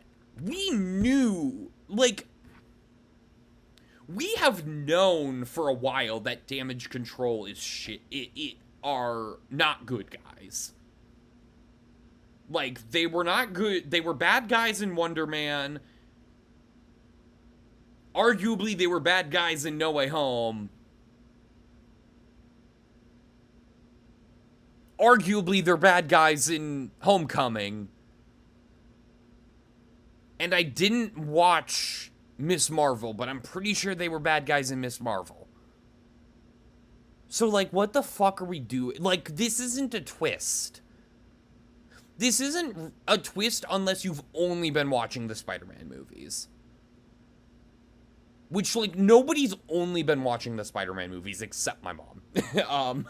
We knew, like, we have known for a while that Damage Control is shit. It are not good guys. Like, they were not good. They were bad guys in Wonder Man. Arguably, they were bad guys in No Way Home. Arguably, they're bad guys in Homecoming. And I didn't watch Miss Marvel, but I'm pretty sure they were bad guys in Miss Marvel. So, like, what the fuck are we doing? Like, this isn't a twist. This isn't a twist unless you've only been watching the Spider-Man movies. Which, like, nobody's only been watching the Spider-Man movies except my mom.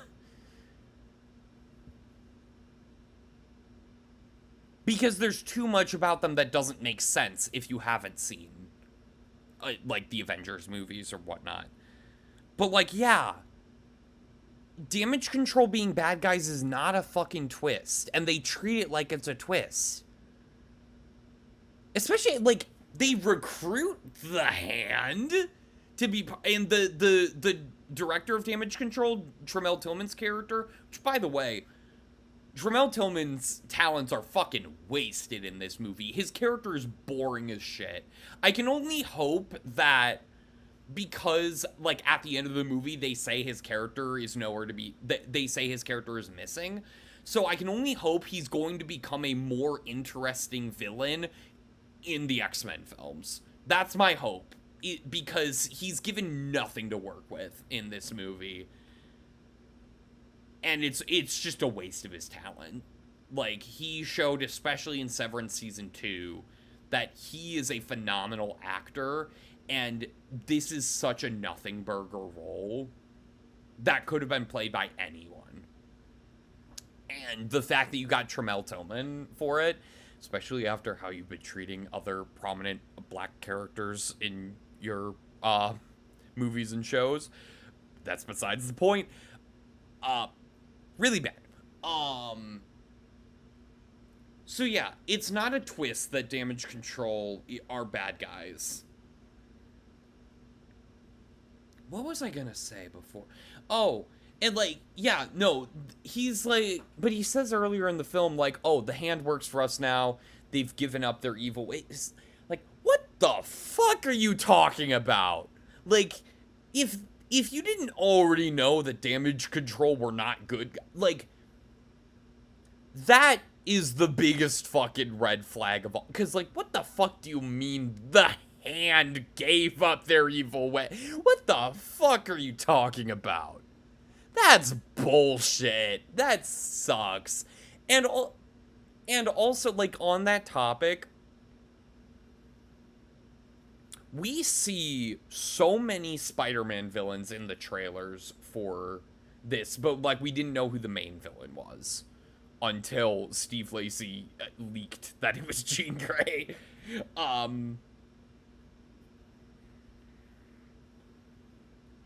Because there's too much about them that doesn't make sense if you haven't seen, like, the Avengers movies or whatnot. But, like, yeah. Damage Control being bad guys is not a fucking twist. And they treat it like it's a twist. Especially, like, they recruit the Hand to be... And the director of Damage Control, Tremel Tillman's character, which, by the way... Tremel Tillman's talents are fucking wasted in this movie. His character is boring as shit. I can only hope that because, like, at the end of the movie, they say his character is nowhere to be... They say his character is missing. So I can only hope he's going to become a more interesting villain in the X-Men films. That's my hope. Because he's given nothing to work with in this movie. And it's just a waste of his talent. Like, he showed, especially in Severance Season 2, that he is a phenomenal actor, and this is such a nothing burger role that could have been played by anyone. And the fact that you got Tremel Tillman for it, especially after how you've been treating other prominent black characters in your movies and shows, that's besides the point. Really bad. So yeah, it's not a twist that Damage Control are bad guys. What was I gonna say before? Oh, and like, yeah, no, he's like, but he says earlier in the film, like, oh, the Hand works for us now. They've given up their evil ways. Like, what the fuck are you talking about? Like, if if you didn't already know that Damage Control were not good, like, that is the biggest fucking red flag of all. Because, like, what the fuck do you mean the hand gave up their evil way? What the fuck are you talking about? That's bullshit. That sucks. And and also, like, on that topic, we see so many Spider-Man villains in the trailers for this, but, like, we didn't know who the main villain was until Steve Lacy leaked that it was Jean Grey.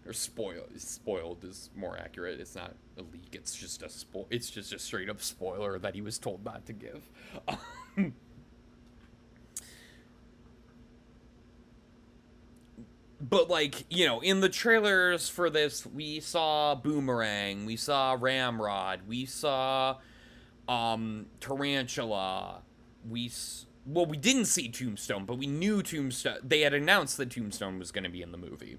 Or spoiled is more accurate. It's not a leak. It's just it's just a straight up spoiler that he was told not to give. But, like, you know, in the trailers for this, we saw Boomerang, we saw Ramrod, we saw Tarantula, well, we didn't see Tombstone, but we knew Tombstone. They had announced that Tombstone was going to be in the movie.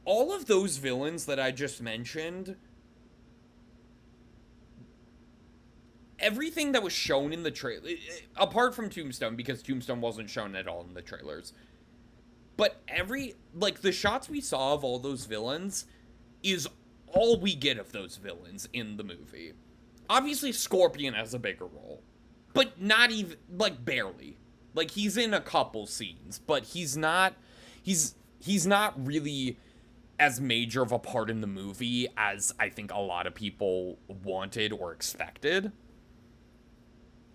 All of those villains that I just mentioned, everything that was shown in the trailer, apart from Tombstone, because Tombstone wasn't shown at all in the trailers, but the shots we saw of all those villains is all we get of those villains in the movie. Obviously, Scorpion has a bigger role, but not even, like, barely. Like, he's in a couple scenes, but he's not really as major of a part in the movie as I think a lot of people wanted or expected.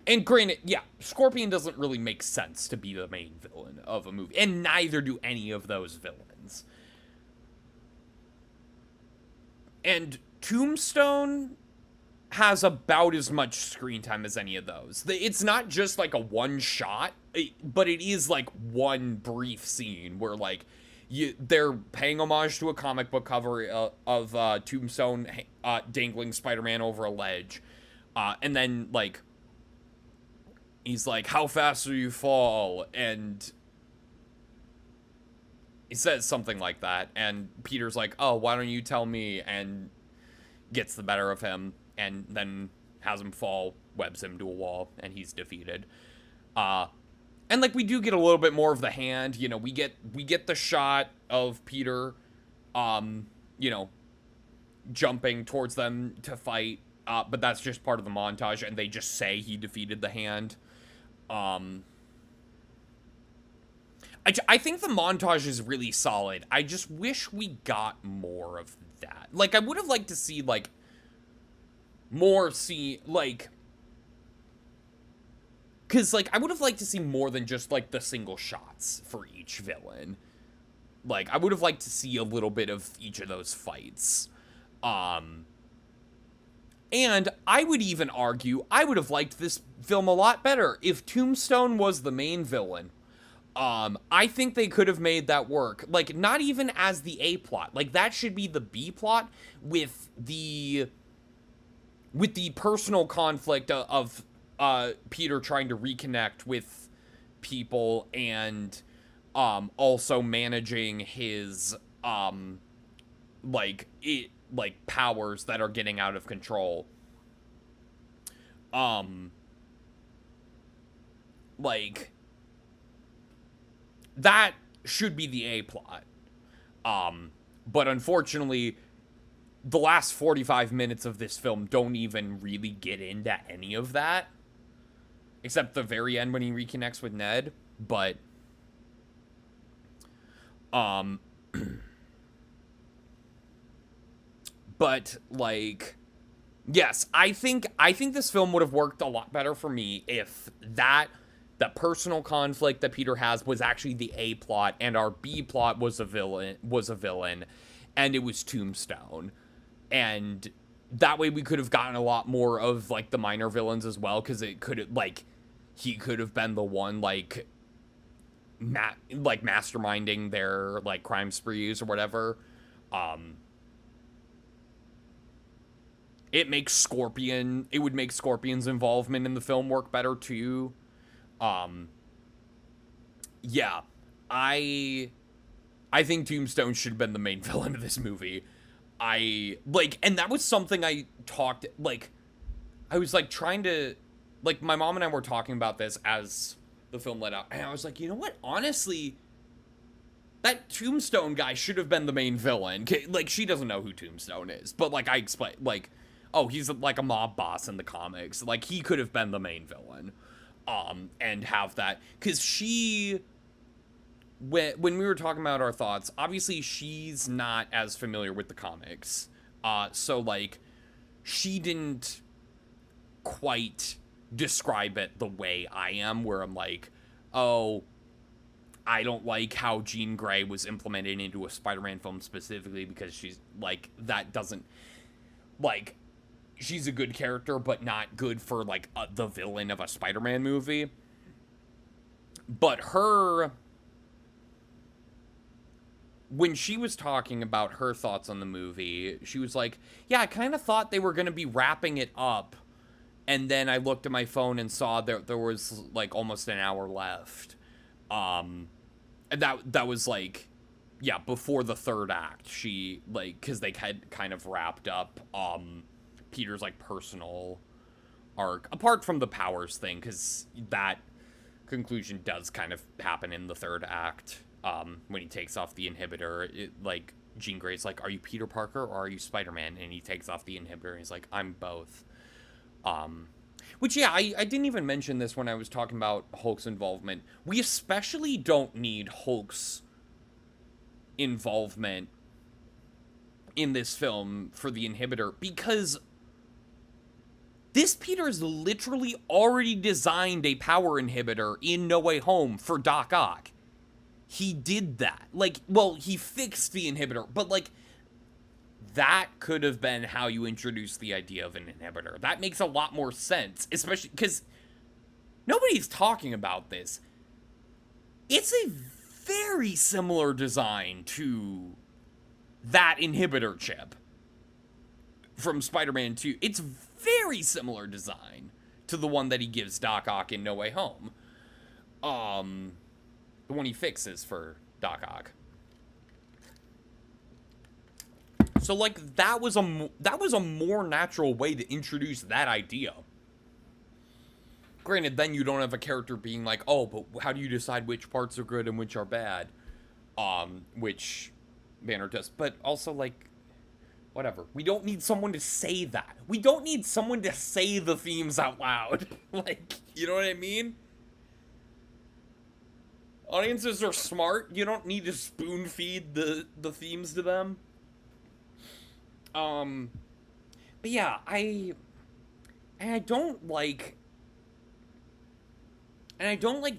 And granted, yeah, Scorpion doesn't really make sense to be the main villain of a movie, and neither do any of those villains. And Tombstone has about as much screen time as any of those. It's not just like a one shot, but it is like one brief scene where, like, they're paying homage to a comic book cover of Tombstone dangling Spider-Man over a ledge. And then, like, he's like, how fast do you fall? And he says something like that. And Peter's like, oh, why don't you tell me? And gets the better of him. And then has him fall, webs him to a wall, and he's defeated. And, like, we do get a little bit more of the hand. You know, we get the shot of Peter, you know, jumping towards them to fight. But that's just part of the montage, and they just say he defeated the hand. I think the montage is really solid. I just wish we got more of that. Like, I would have liked to see, like, more like, because, like, I would have liked to see more than just, like, the single shots for each villain. Like, I would have liked to see a little bit of each of those fights. And I would even argue I would have liked this film a lot better if Tombstone was the main villain. I think they could have made that work. Like, not even as the A plot. Like, that should be the B plot with the personal conflict of Peter trying to reconnect with people and also managing his powers that are getting out of control. Like, that should be the A plot. But unfortunately, the last 45 minutes of this film don't even really get into any of that. Except the very end when he reconnects with Ned. But but, like, yes, I think this film would have worked a lot better for me if the personal conflict that Peter has was actually the A plot and our B plot was a villain and it was Tombstone. And that way we could have gotten a lot more of, like, the minor villains as well, because it could, like, he could have been the one, like, masterminding their, like, crime sprees or whatever. It would make Scorpion's involvement in the film work better too. Yeah, I I think Tombstone should have been the main villain of this movie. And that was something I talked, like, I was, like, trying to, like, my mom and I were talking about this as the film let out, and I was like, you know what, honestly, that Tombstone guy should have been the main villain. Like, she doesn't know who Tombstone is, but, like, I explained, like, oh, he's, like, a mob boss in the comics. Like, he could have been the main villain, and have that, because when we were talking about our thoughts, obviously she's not as familiar with the comics, so, like, she didn't quite describe it the way I am, where I'm like, oh, I don't like how Jean Grey was implemented into a Spider-Man film specifically because she's, like, that doesn't, like, she's a good character, but not good for, like, the villain of a Spider-Man movie. But when she was talking about her thoughts on the movie, she was like, yeah, I kind of thought they were going to be wrapping it up. And then I looked at my phone and saw there was, like, almost an hour left. And that was, like, yeah, before the third act. She, like, because they had kind of wrapped up Peter's, like, personal arc, apart from the powers thing, because that conclusion does kind of happen in the third act, when he takes off the inhibitor. Like, Jean Grey's like, are you Peter Parker or are you Spider-Man? And he takes off the inhibitor and he's like, I'm both. Which, yeah, I didn't even mention this when I was talking about Hulk's involvement. We especially don't need Hulk's involvement in this film for the inhibitor, because this Peter's literally already designed a power inhibitor in No Way Home for Doc Ock. He did that. Like, well, he fixed the inhibitor, but, like, that could have been how you introduce the idea of an inhibitor. That makes a lot more sense, especially because nobody's talking about this. It's a very similar design to that inhibitor chip from Spider-Man 2. It's very similar design to the one that he gives Doc Ock in No Way Home. The one he fixes for Doc Ock. So, like, that was a more natural way to introduce that idea. Granted, then you don't have a character being like, oh, but how do you decide which parts are good and which are bad? Which Banner does. But also, like, whatever. We don't need someone to say that. We don't need someone to say the themes out loud. Like, you know what I mean? Audiences are smart. You don't need to spoon feed the themes to them. But yeah, I don't like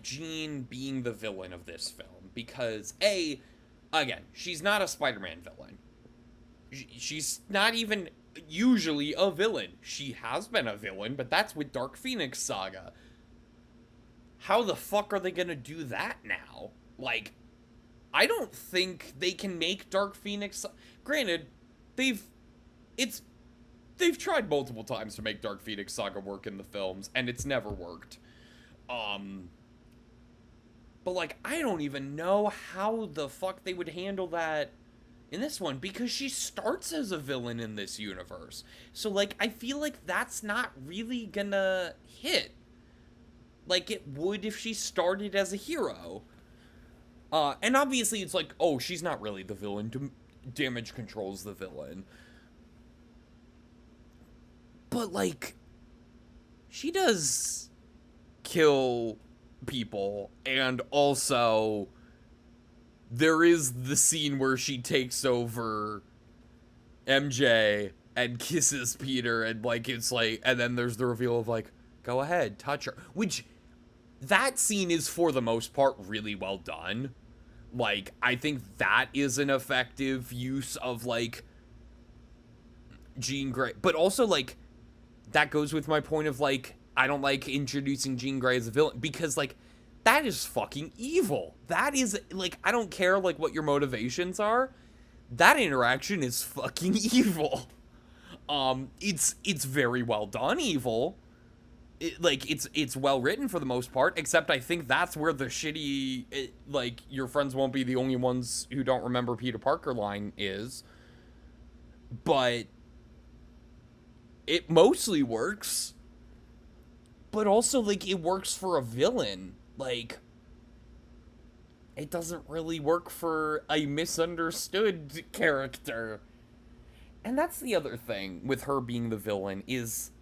Jean being the villain of this film, because again, she's not a Spider-Man villain. She's not even usually a villain. She has been a villain, but that's with Dark Phoenix Saga. How the fuck are they gonna do that now? Like, I don't think they can make Dark Phoenix... Granted, they've tried multiple times to make Dark Phoenix Saga work in the films, and it's never worked. But, like, I don't even know how the fuck they would handle that in this one, because she starts as a villain in this universe. So, like, I feel like that's not really gonna hit like it would if she started as a hero. And obviously it's like, oh, she's not really the villain. Damage Control's the villain. But, like, she does kill people, and also there is the scene where she takes over MJ and kisses Peter, and, like, it's like, and then there's the reveal of, like, go ahead, touch her. Which, that scene is, for the most part, really well done. Like, I think that is an effective use of, like, Jean Grey. But also, like, that goes with my point of, like, I don't like introducing Jean Grey as a villain, because, like, that is fucking evil. That is, like, I don't care, like, what your motivations are. That interaction is fucking evil. It's very well done evil, it's well written for the most part, except I think that's where the like your friends won't be the only ones who don't remember Peter Parker line is. But it mostly works. But also, like, it works for a villain. Like, it doesn't really work for a misunderstood character. And that's the other thing with her being the villain is,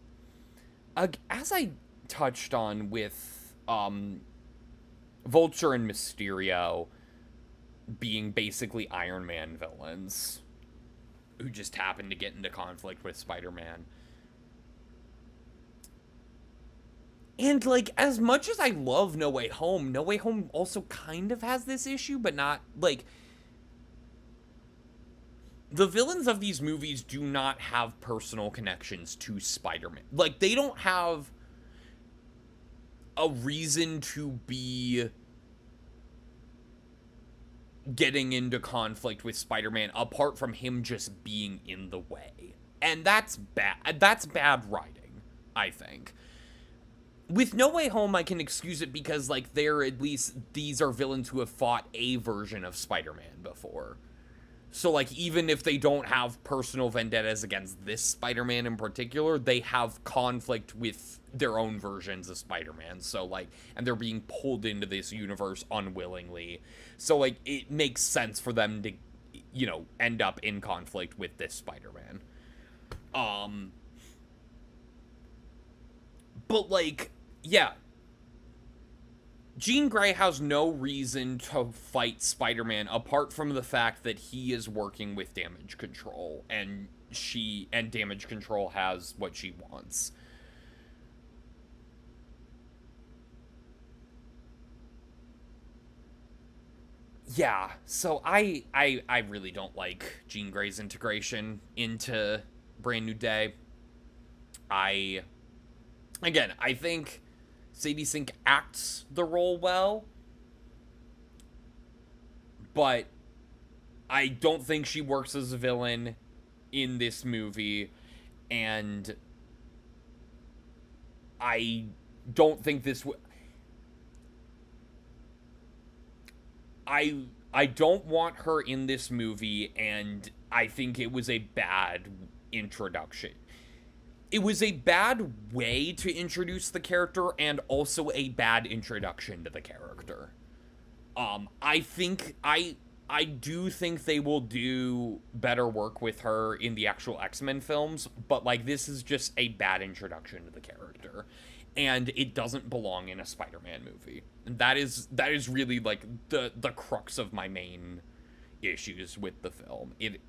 as I touched on with Vulture and Mysterio being basically Iron Man villains who just happened to get into conflict with Spider-Man. And, like, as much as I love No Way Home, No Way Home also kind of has this issue, but not, like, the villains of these movies do not have personal connections to Spider-Man. Like, they don't have a reason to be getting into conflict with Spider-Man apart from him just being in the way. And that's bad. That's bad writing, I think. With No Way Home, I can excuse it because, like, they're at least, these are villains who have fought a version of Spider-Man before. So, like, even if they don't have personal vendettas against this Spider-Man in particular, they have conflict with their own versions of Spider-Man. So, like, and they're being pulled into this universe unwillingly. So, like, it makes sense for them to, you know, end up in conflict with this Spider-Man. But, like, yeah. Jean Grey has no reason to fight Spider-Man apart from the fact that he is working with Damage Control and Damage Control has what she wants. Yeah, so I really don't like Jean Grey's integration into Brand New Day. I think Sadie Sink acts the role well, but I don't think she works as a villain in this movie, and I don't think I don't want her in this movie, and I think it was a bad introduction. It was a bad way to introduce the character and also a bad introduction to the character. I do think they will do better work with her in the actual X-Men films, but, like, this is just a bad introduction to the character. And it doesn't belong in a Spider-Man movie. That is really, like, the crux of my main issues with the film. It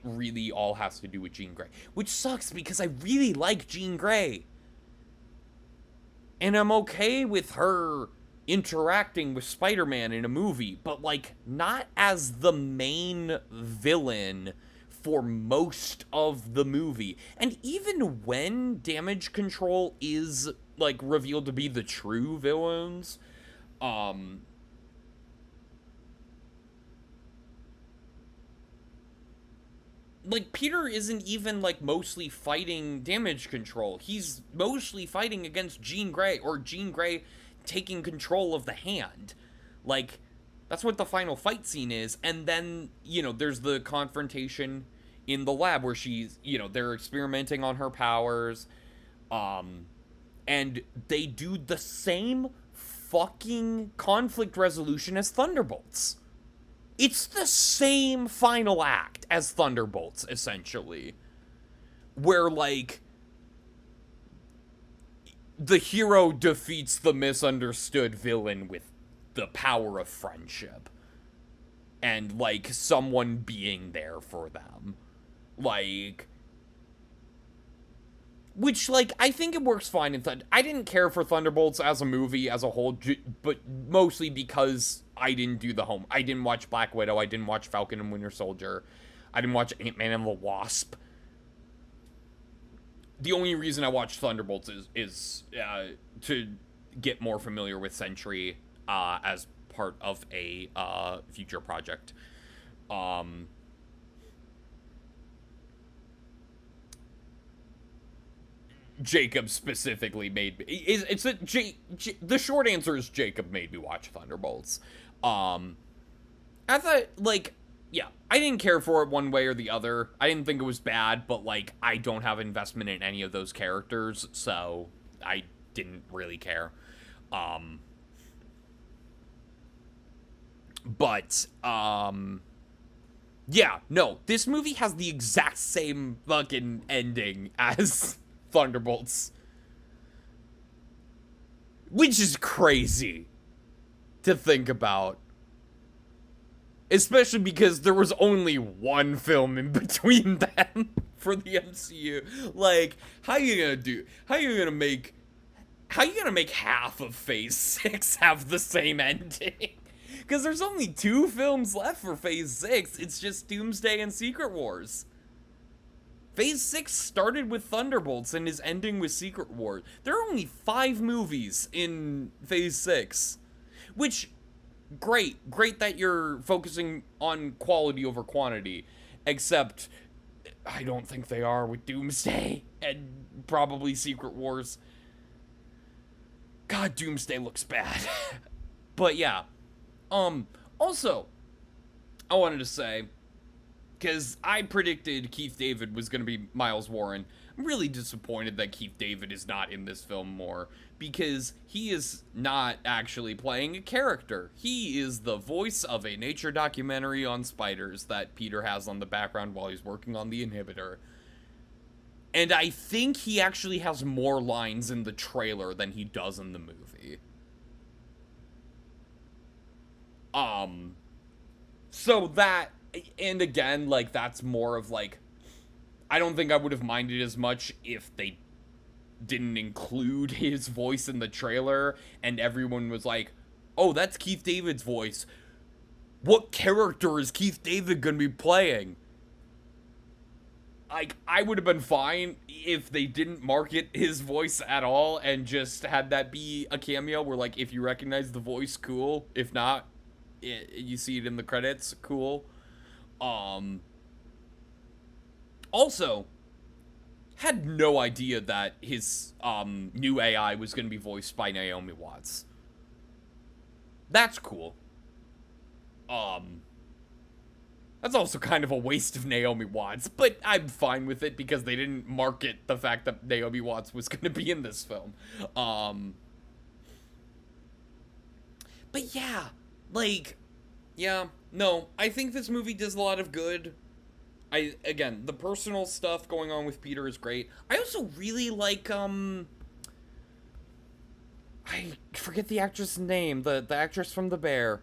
really all has to do with Jean Grey, which sucks because I really like Jean Grey. And I'm okay with her interacting with Spider-Man in a movie, but, like, not as the main villain for most of the movie. And even when Damage Control is, like, revealed to be the true villains, like, Peter isn't even, like, mostly fighting Damage Control. He's mostly fighting against Jean Grey, or Jean Grey taking control of the hand. Like, that's what the final fight scene is. And then, you know, there's the confrontation in the lab where she's, you know, they're experimenting on her powers. And they do the same fucking conflict resolution as Thunderbolts. It's the same final act as Thunderbolts, essentially. Where, like, the hero defeats the misunderstood villain with the power of friendship. And, like, someone being there for them. Like, which, like, I think it works fine in I didn't care for Thunderbolts as a movie as a whole, but mostly because I didn't do the home. I didn't watch Black Widow. I didn't watch Falcon and Winter Soldier. I didn't watch Ant-Man and the Wasp. The only reason I watched Thunderbolts is to get more familiar with Sentry as part of a future project. Jacob specifically made me. It's a the short answer is Jacob made me watch Thunderbolts. I thought, like, yeah, I didn't care for it one way or the other. I didn't think it was bad, but like, I don't have investment in any of those characters, so I didn't really care. Um, but yeah, no, this movie has the exact same fucking ending as Thunderbolts, which is crazy to think about. Especially because there was only one film in between them for the MCU. Like, how you gonna make half of Phase 6 have the same ending? Because there's only 2 films left for Phase 6. It's just Doomsday and Secret Wars. Phase 6 started with Thunderbolts and is ending with Secret Wars. There are only 5 movies in Phase 6. Which, great that you're focusing on quality over quantity. Except, I don't think they are with Doomsday and probably Secret Wars. God, Doomsday looks bad. But yeah. Also, I wanted to say, because I predicted Keith David was going to be Miles Warren. I'm really disappointed that Keith David is not in this film more, because he is not actually playing a character. He is the voice of a nature documentary on spiders that Peter has on the background while he's working on the inhibitor. And I think he actually has more lines in the trailer than he does in the movie. So that, and again, like, that's more of, like, I don't think I would have minded as much if they didn't include his voice in the trailer, and everyone was like, oh, that's Keith David's voice. What character is Keith David gonna be playing? Like, I would have been fine if they didn't market his voice at all and just had that be a cameo where, like, if you recognize the voice, cool. If not, you see it in the credits, cool. Also, had no idea that his new AI was going to be voiced by Naomi Watts. That's cool. That's also kind of a waste of Naomi Watts, but I'm fine with it because they didn't market the fact that Naomi Watts was going to be in this film. But yeah, like, yeah, no, I think this movie does a lot of good. Again, the personal stuff going on with Peter is great. I also really like, I forget the actress' name, the actress from The Bear.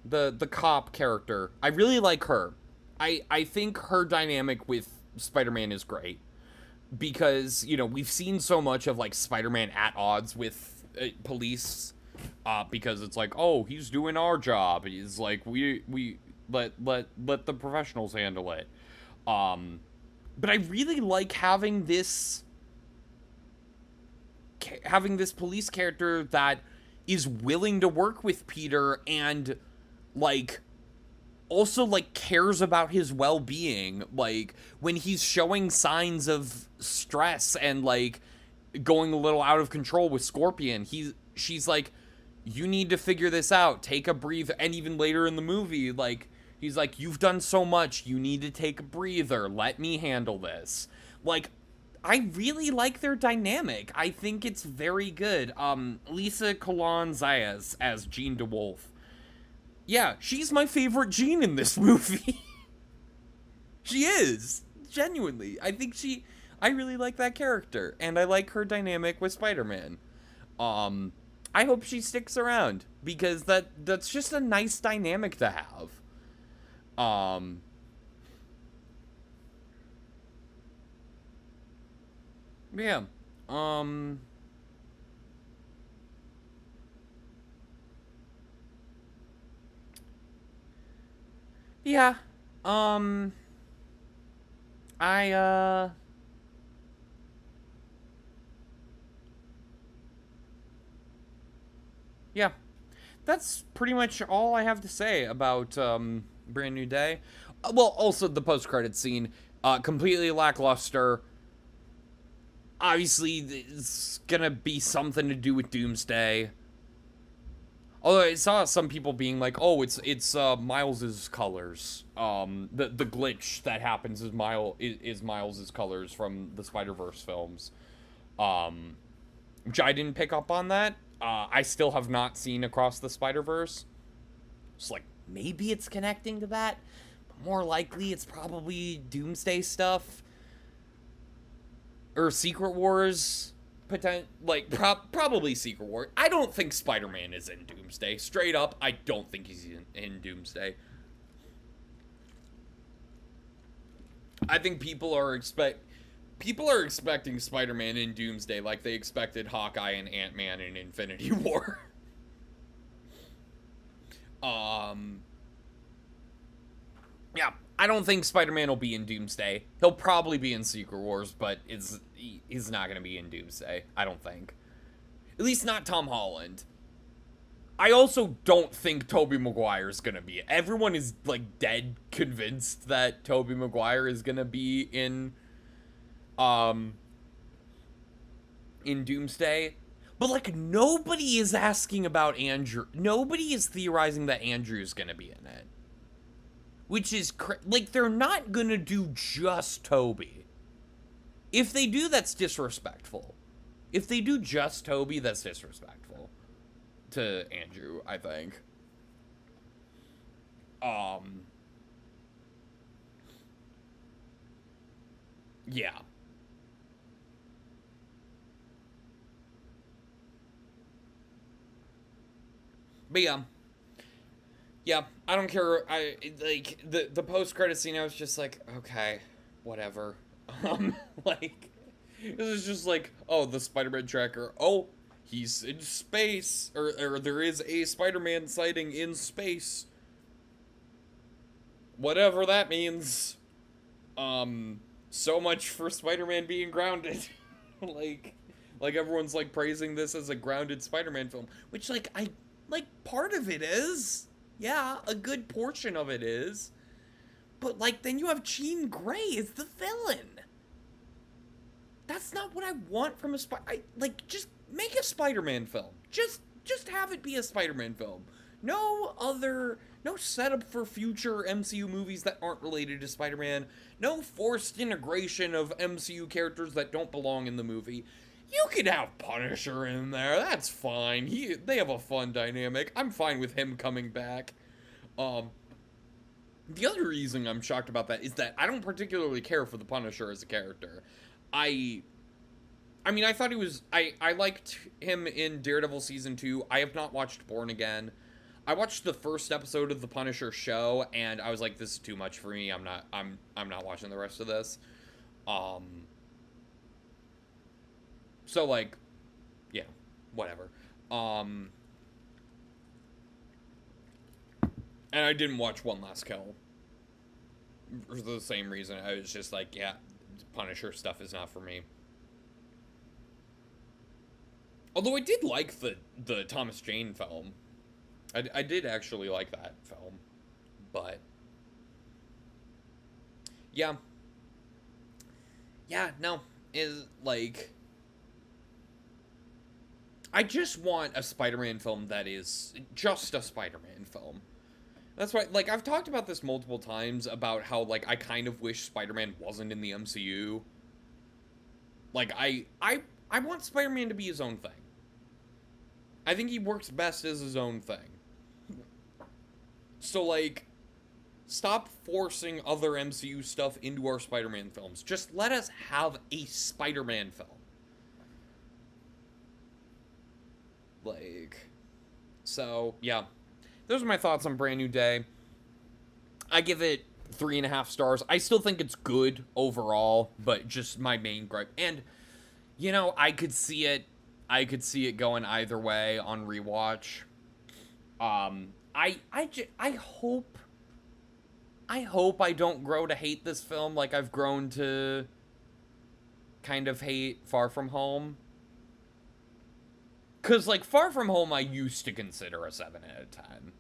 The cop character. I really like her. I think her dynamic with Spider-Man is great. Because, you know, we've seen so much of, like, Spider-Man at odds with police. Because it's like, oh, he's doing our job. He's like, we let the professionals handle it. But I really like having this police character that is willing to work with Peter and, like, also, like, cares about his well-being. Like, when he's showing signs of stress and, like, going a little out of control with Scorpion, she's like, you need to figure this out, take a breather. And even later in the movie, like, he's like, you've done so much, you need to take a breather, let me handle this. Like, I really like their dynamic. I think it's very good. Lisa Colon-Zayas as Jean DeWolf. Yeah, she's my favorite Jean in this movie. She is. Genuinely. I really like that character. And I like her dynamic with Spider-Man. I hope she sticks around. Because that's just a nice dynamic to have. Yeah. Yeah. I, yeah. That's pretty much all I have to say about, Brand New Day. Well, also the post-credit scene. Completely lackluster. Obviously, it's gonna be something to do with Doomsday. Although I saw some people being like, "Oh, it's Miles's colors." The glitch that happens is Miles's colors from the Spider-Verse films. Which I didn't pick up on that. I still have not seen Across the Spider-Verse. It's like maybe it's connecting to that, but more likely it's probably Doomsday stuff or Secret Wars. Probably Secret War. I don't think Spider-Man is in Doomsday. Straight up, I don't think he's in Doomsday. I think people are expecting Spider-Man in Doomsday like they expected Hawkeye and Ant-Man in Infinity War. Yeah, I don't think Spider-Man will be in Doomsday. He'll probably be in Secret Wars, but he's not going to be in Doomsday, I don't think. At least not Tom Holland. I also don't think Tobey Maguire is going to be. Everyone is, like, dead convinced that Tobey Maguire is going to be in Doomsday. But, like, nobody is asking about Andrew. Nobody is theorizing that Andrew's going to be in it. Which is, like, they're not gonna do just Toby. If they do, that's disrespectful. If they do just Toby, that's disrespectful to Andrew, I think. Yeah. But yeah, I don't care. Like the post credit scene. I was just like, okay, whatever. Like it was just like, oh, the Spider-Man tracker. Oh, he's in space, or there is a Spider-Man sighting in space. Whatever that means. So much for Spider-Man being grounded. like, like everyone's like praising this as a grounded Spider-Man film, which like part of it is. Yeah, a good portion of it is. But, like, then you have Jean Grey as the villain. That's not what I want from a like, just make a Spider-Man film. Just have it be a Spider-Man film. No setup for future MCU movies that aren't related to Spider-Man. No forced integration of MCU characters that don't belong in the movie. You could have Punisher in there. That's fine. They have a fun dynamic. I'm fine with him coming back. The other reason I'm shocked about that is that I don't particularly care for the Punisher as a character. I mean, I thought he was... I liked him in Daredevil Season 2. I have not watched Born Again. I watched the first episode of the Punisher show, and I was like, this is too much for me. I'm not watching the rest of this. So, like, yeah, whatever. And I didn't watch One Last Kill. For the same reason. I was just like, yeah, Punisher stuff is not for me. Although I did like the Thomas Jane film. I did actually like that film. But yeah. Yeah, no. Is like, I just want a Spider-Man film that is just a Spider-Man film. That's why, like, I've talked about this multiple times about how, like, I kind of wish Spider-Man wasn't in the MCU. Like, I want Spider-Man to be his own thing. I think he works best as his own thing. So, like, stop forcing other MCU stuff into our Spider-Man films. Just let us have a Spider-Man film. Like, so, yeah. Those are my thoughts on Brand New Day. I give it 3.5 stars. I still think it's good overall, but just my main gripe. And, you know, I could see it going either way on rewatch. I hope I don't grow to hate this film like I've grown to kind of hate Far From Home. Because, like, Far From Home I used to consider a 7 out of 10.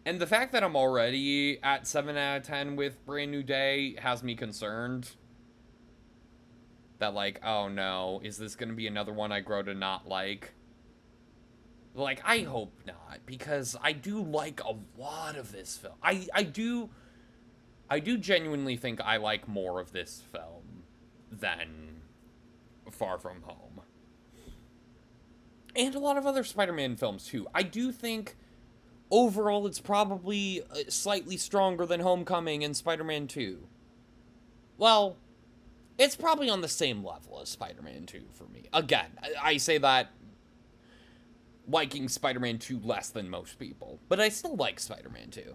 And the fact that I'm already at 7 out of 10 with Brand New Day has me concerned. That, like, oh no, is this going to be another one I grow to not like? Like, I hope not, because I do like a lot of this film. I do genuinely think I like more of this film than Far From Home. And a lot of other Spider-Man films, too. I do think, overall, it's probably slightly stronger than Homecoming and Spider-Man 2. Well, it's probably on the same level as Spider-Man 2 for me. Again, I say that liking Spider-Man 2 less than most people, but I still like Spider-Man 2.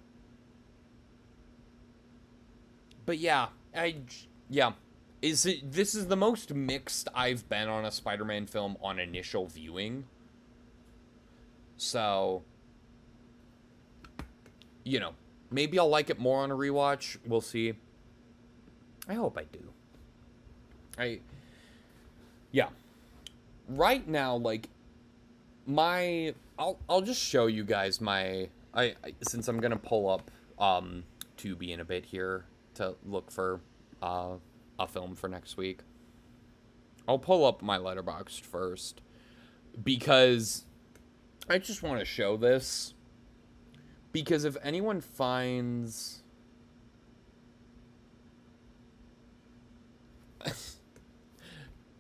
But yeah, this is the most mixed I've been on a Spider-Man film on initial viewing. So, you know, maybe I'll like it more on a rewatch. We'll see. I hope I do. Yeah. Right now, like, I'll just show you guys since I'm gonna pull up Tubi in a bit here to look for a film for next week. I'll pull up my Letterboxd first because I just want to show this, because if anyone finds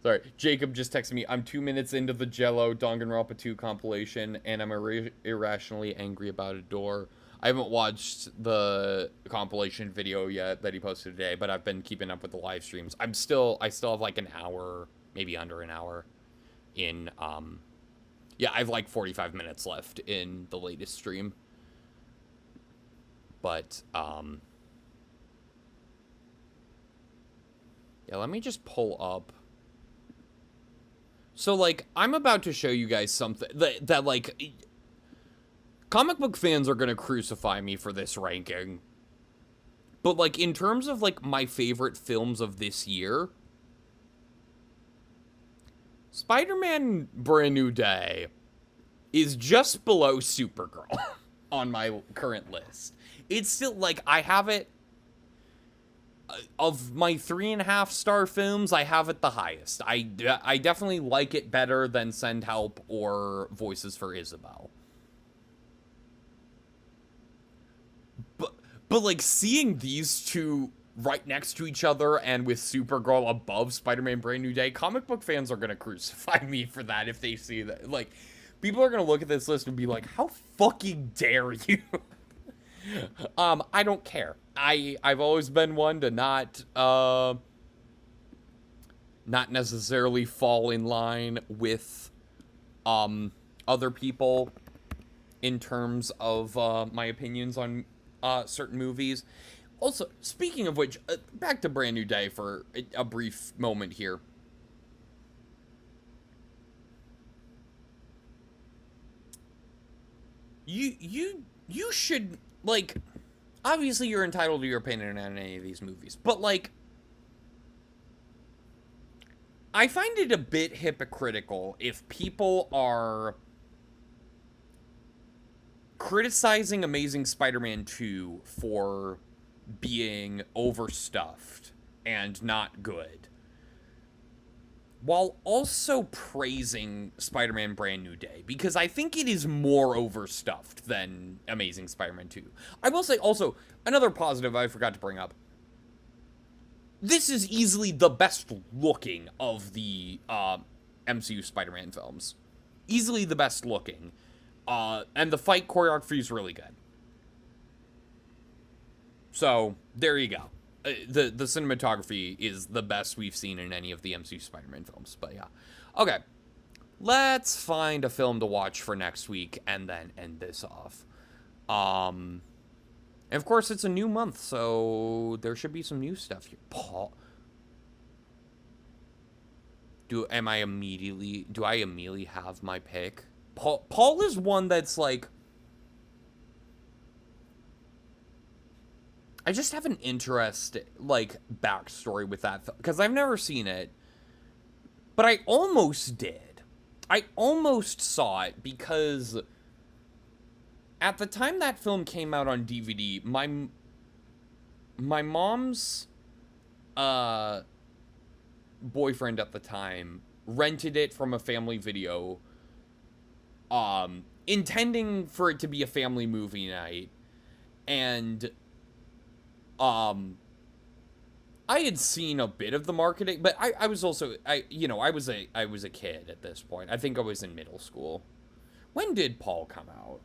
sorry, Jacob just texted me, I'm 2 minutes into the Jello Danganronpa 2 compilation, and I'm irrationally angry about a door. I haven't watched the compilation video yet that he posted today, but I've been keeping up with the live streams. I still have like an hour, maybe under an hour in, yeah, I have like 45 minutes left in the latest stream. But, yeah, let me just pull up. So, like, I'm about to show you guys something that like, comic book fans are gonna crucify me for this ranking. But, like, in terms of, like, my favorite films of this year, Spider-Man Brand New Day is just below Supergirl on my current list. It's still, like, I have it, of my 3.5 star films, I have it the highest. I definitely like it better than Send Help or Voices for Isabel. But like, seeing these two right next to each other and with Supergirl above Spider-Man Brand New Day, comic book fans are gonna crucify me for that if they see that. Like, people are gonna look at this list and be like, how fucking dare you? I don't care. I've always been one to not necessarily fall in line with other people in terms of my opinions on certain movies. Also, speaking of which, back to Brand New Day for a brief moment here. You should, like, obviously you're entitled to your opinion on any of these movies, but, like, I find it a bit hypocritical if people are criticizing Amazing Spider-Man 2 for being overstuffed and not good, while also praising Spider-Man Brand New Day, because I think it is more overstuffed than Amazing Spider-Man 2. I will say also, another positive I forgot to bring up, this is easily the best looking of the MCU Spider-Man films. Easily the best looking. And the fight choreography is really good. So, there you go. The cinematography is the best we've seen in any of the MCU Spider-Man films. But yeah. Okay. Let's find a film to watch for next week and then end this off. And of course, it's a new month, so there should be some new stuff here. Paul. Do I immediately have my pick? Paul is one that's like, I just have an interest, like, backstory with that film, because I've never seen it, but I almost did. I almost saw it because At the time that film came out on DVD, my mom's uh boyfriend at the time rented it from a family video, intending for it to be a family movie night. And I had seen a bit of the marketing, but I was also, I was a kid at this point. I think I was in middle school. When did Paul come out?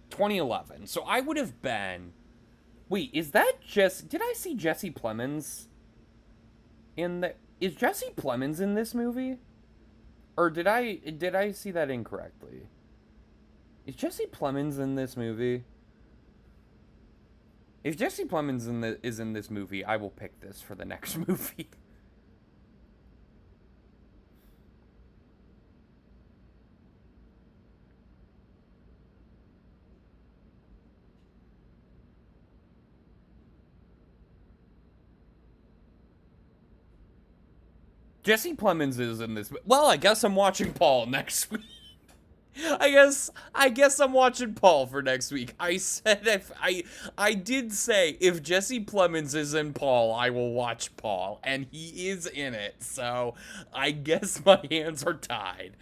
...2011. So I would have been... Wait, is that just... Did I see Jesse Plemons in the... Is Jesse Plemons in this movie? Or did I see that incorrectly? Is Jesse Plemons in this movie? If Jesse Plemons is in this movie, I will pick this for the next movie. Jesse Plemons is in this. Well, I guess I'm watching Paul next week. I guess I'm watching Paul for next week. I said I did say if Jesse Plemons is in Paul, I will watch Paul, and he is in it. So I guess my hands are tied.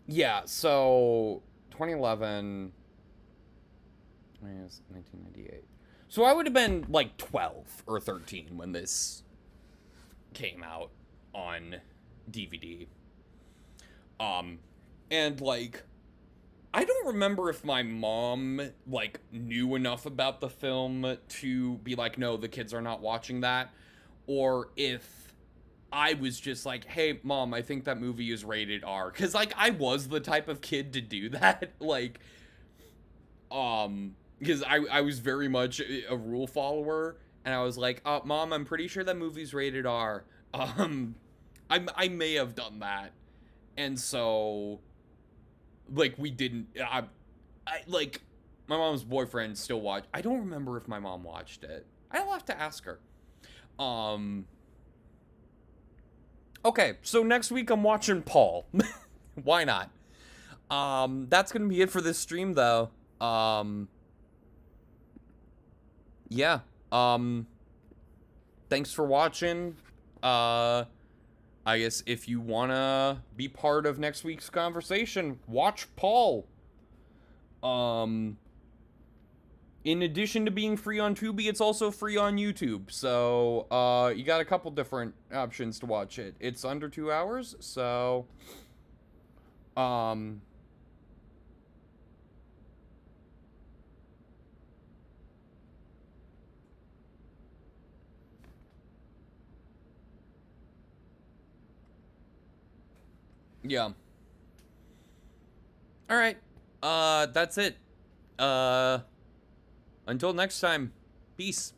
Yeah, so 2011 minus 1998. So I would have been like 12 or 13 when this came out on DVD. And like, I don't remember if my mom like knew enough about the film to be like, no, the kids are not watching that, or if I was just like, hey mom, I think that movie is rated R, because like I was the type of kid to do that. Like, because I was very much a rule follower, and I was like, mom, I'm pretty sure that movie's rated R. I may have done that, and so, like, we didn't, like, my mom's boyfriend still watched. I don't remember if my mom watched it. I'll have to ask her. Okay, so next week I'm watching Paul. Why not? That's gonna be it for this stream, though. Yeah. Thanks for watching. I guess if you wanna be part of next week's conversation, watch Paul. In addition to being free on Tubi, it's also free on YouTube. So, you got a couple different options to watch it. It's under 2 hours, so, yeah. Alright. That's it. Until next time. Peace.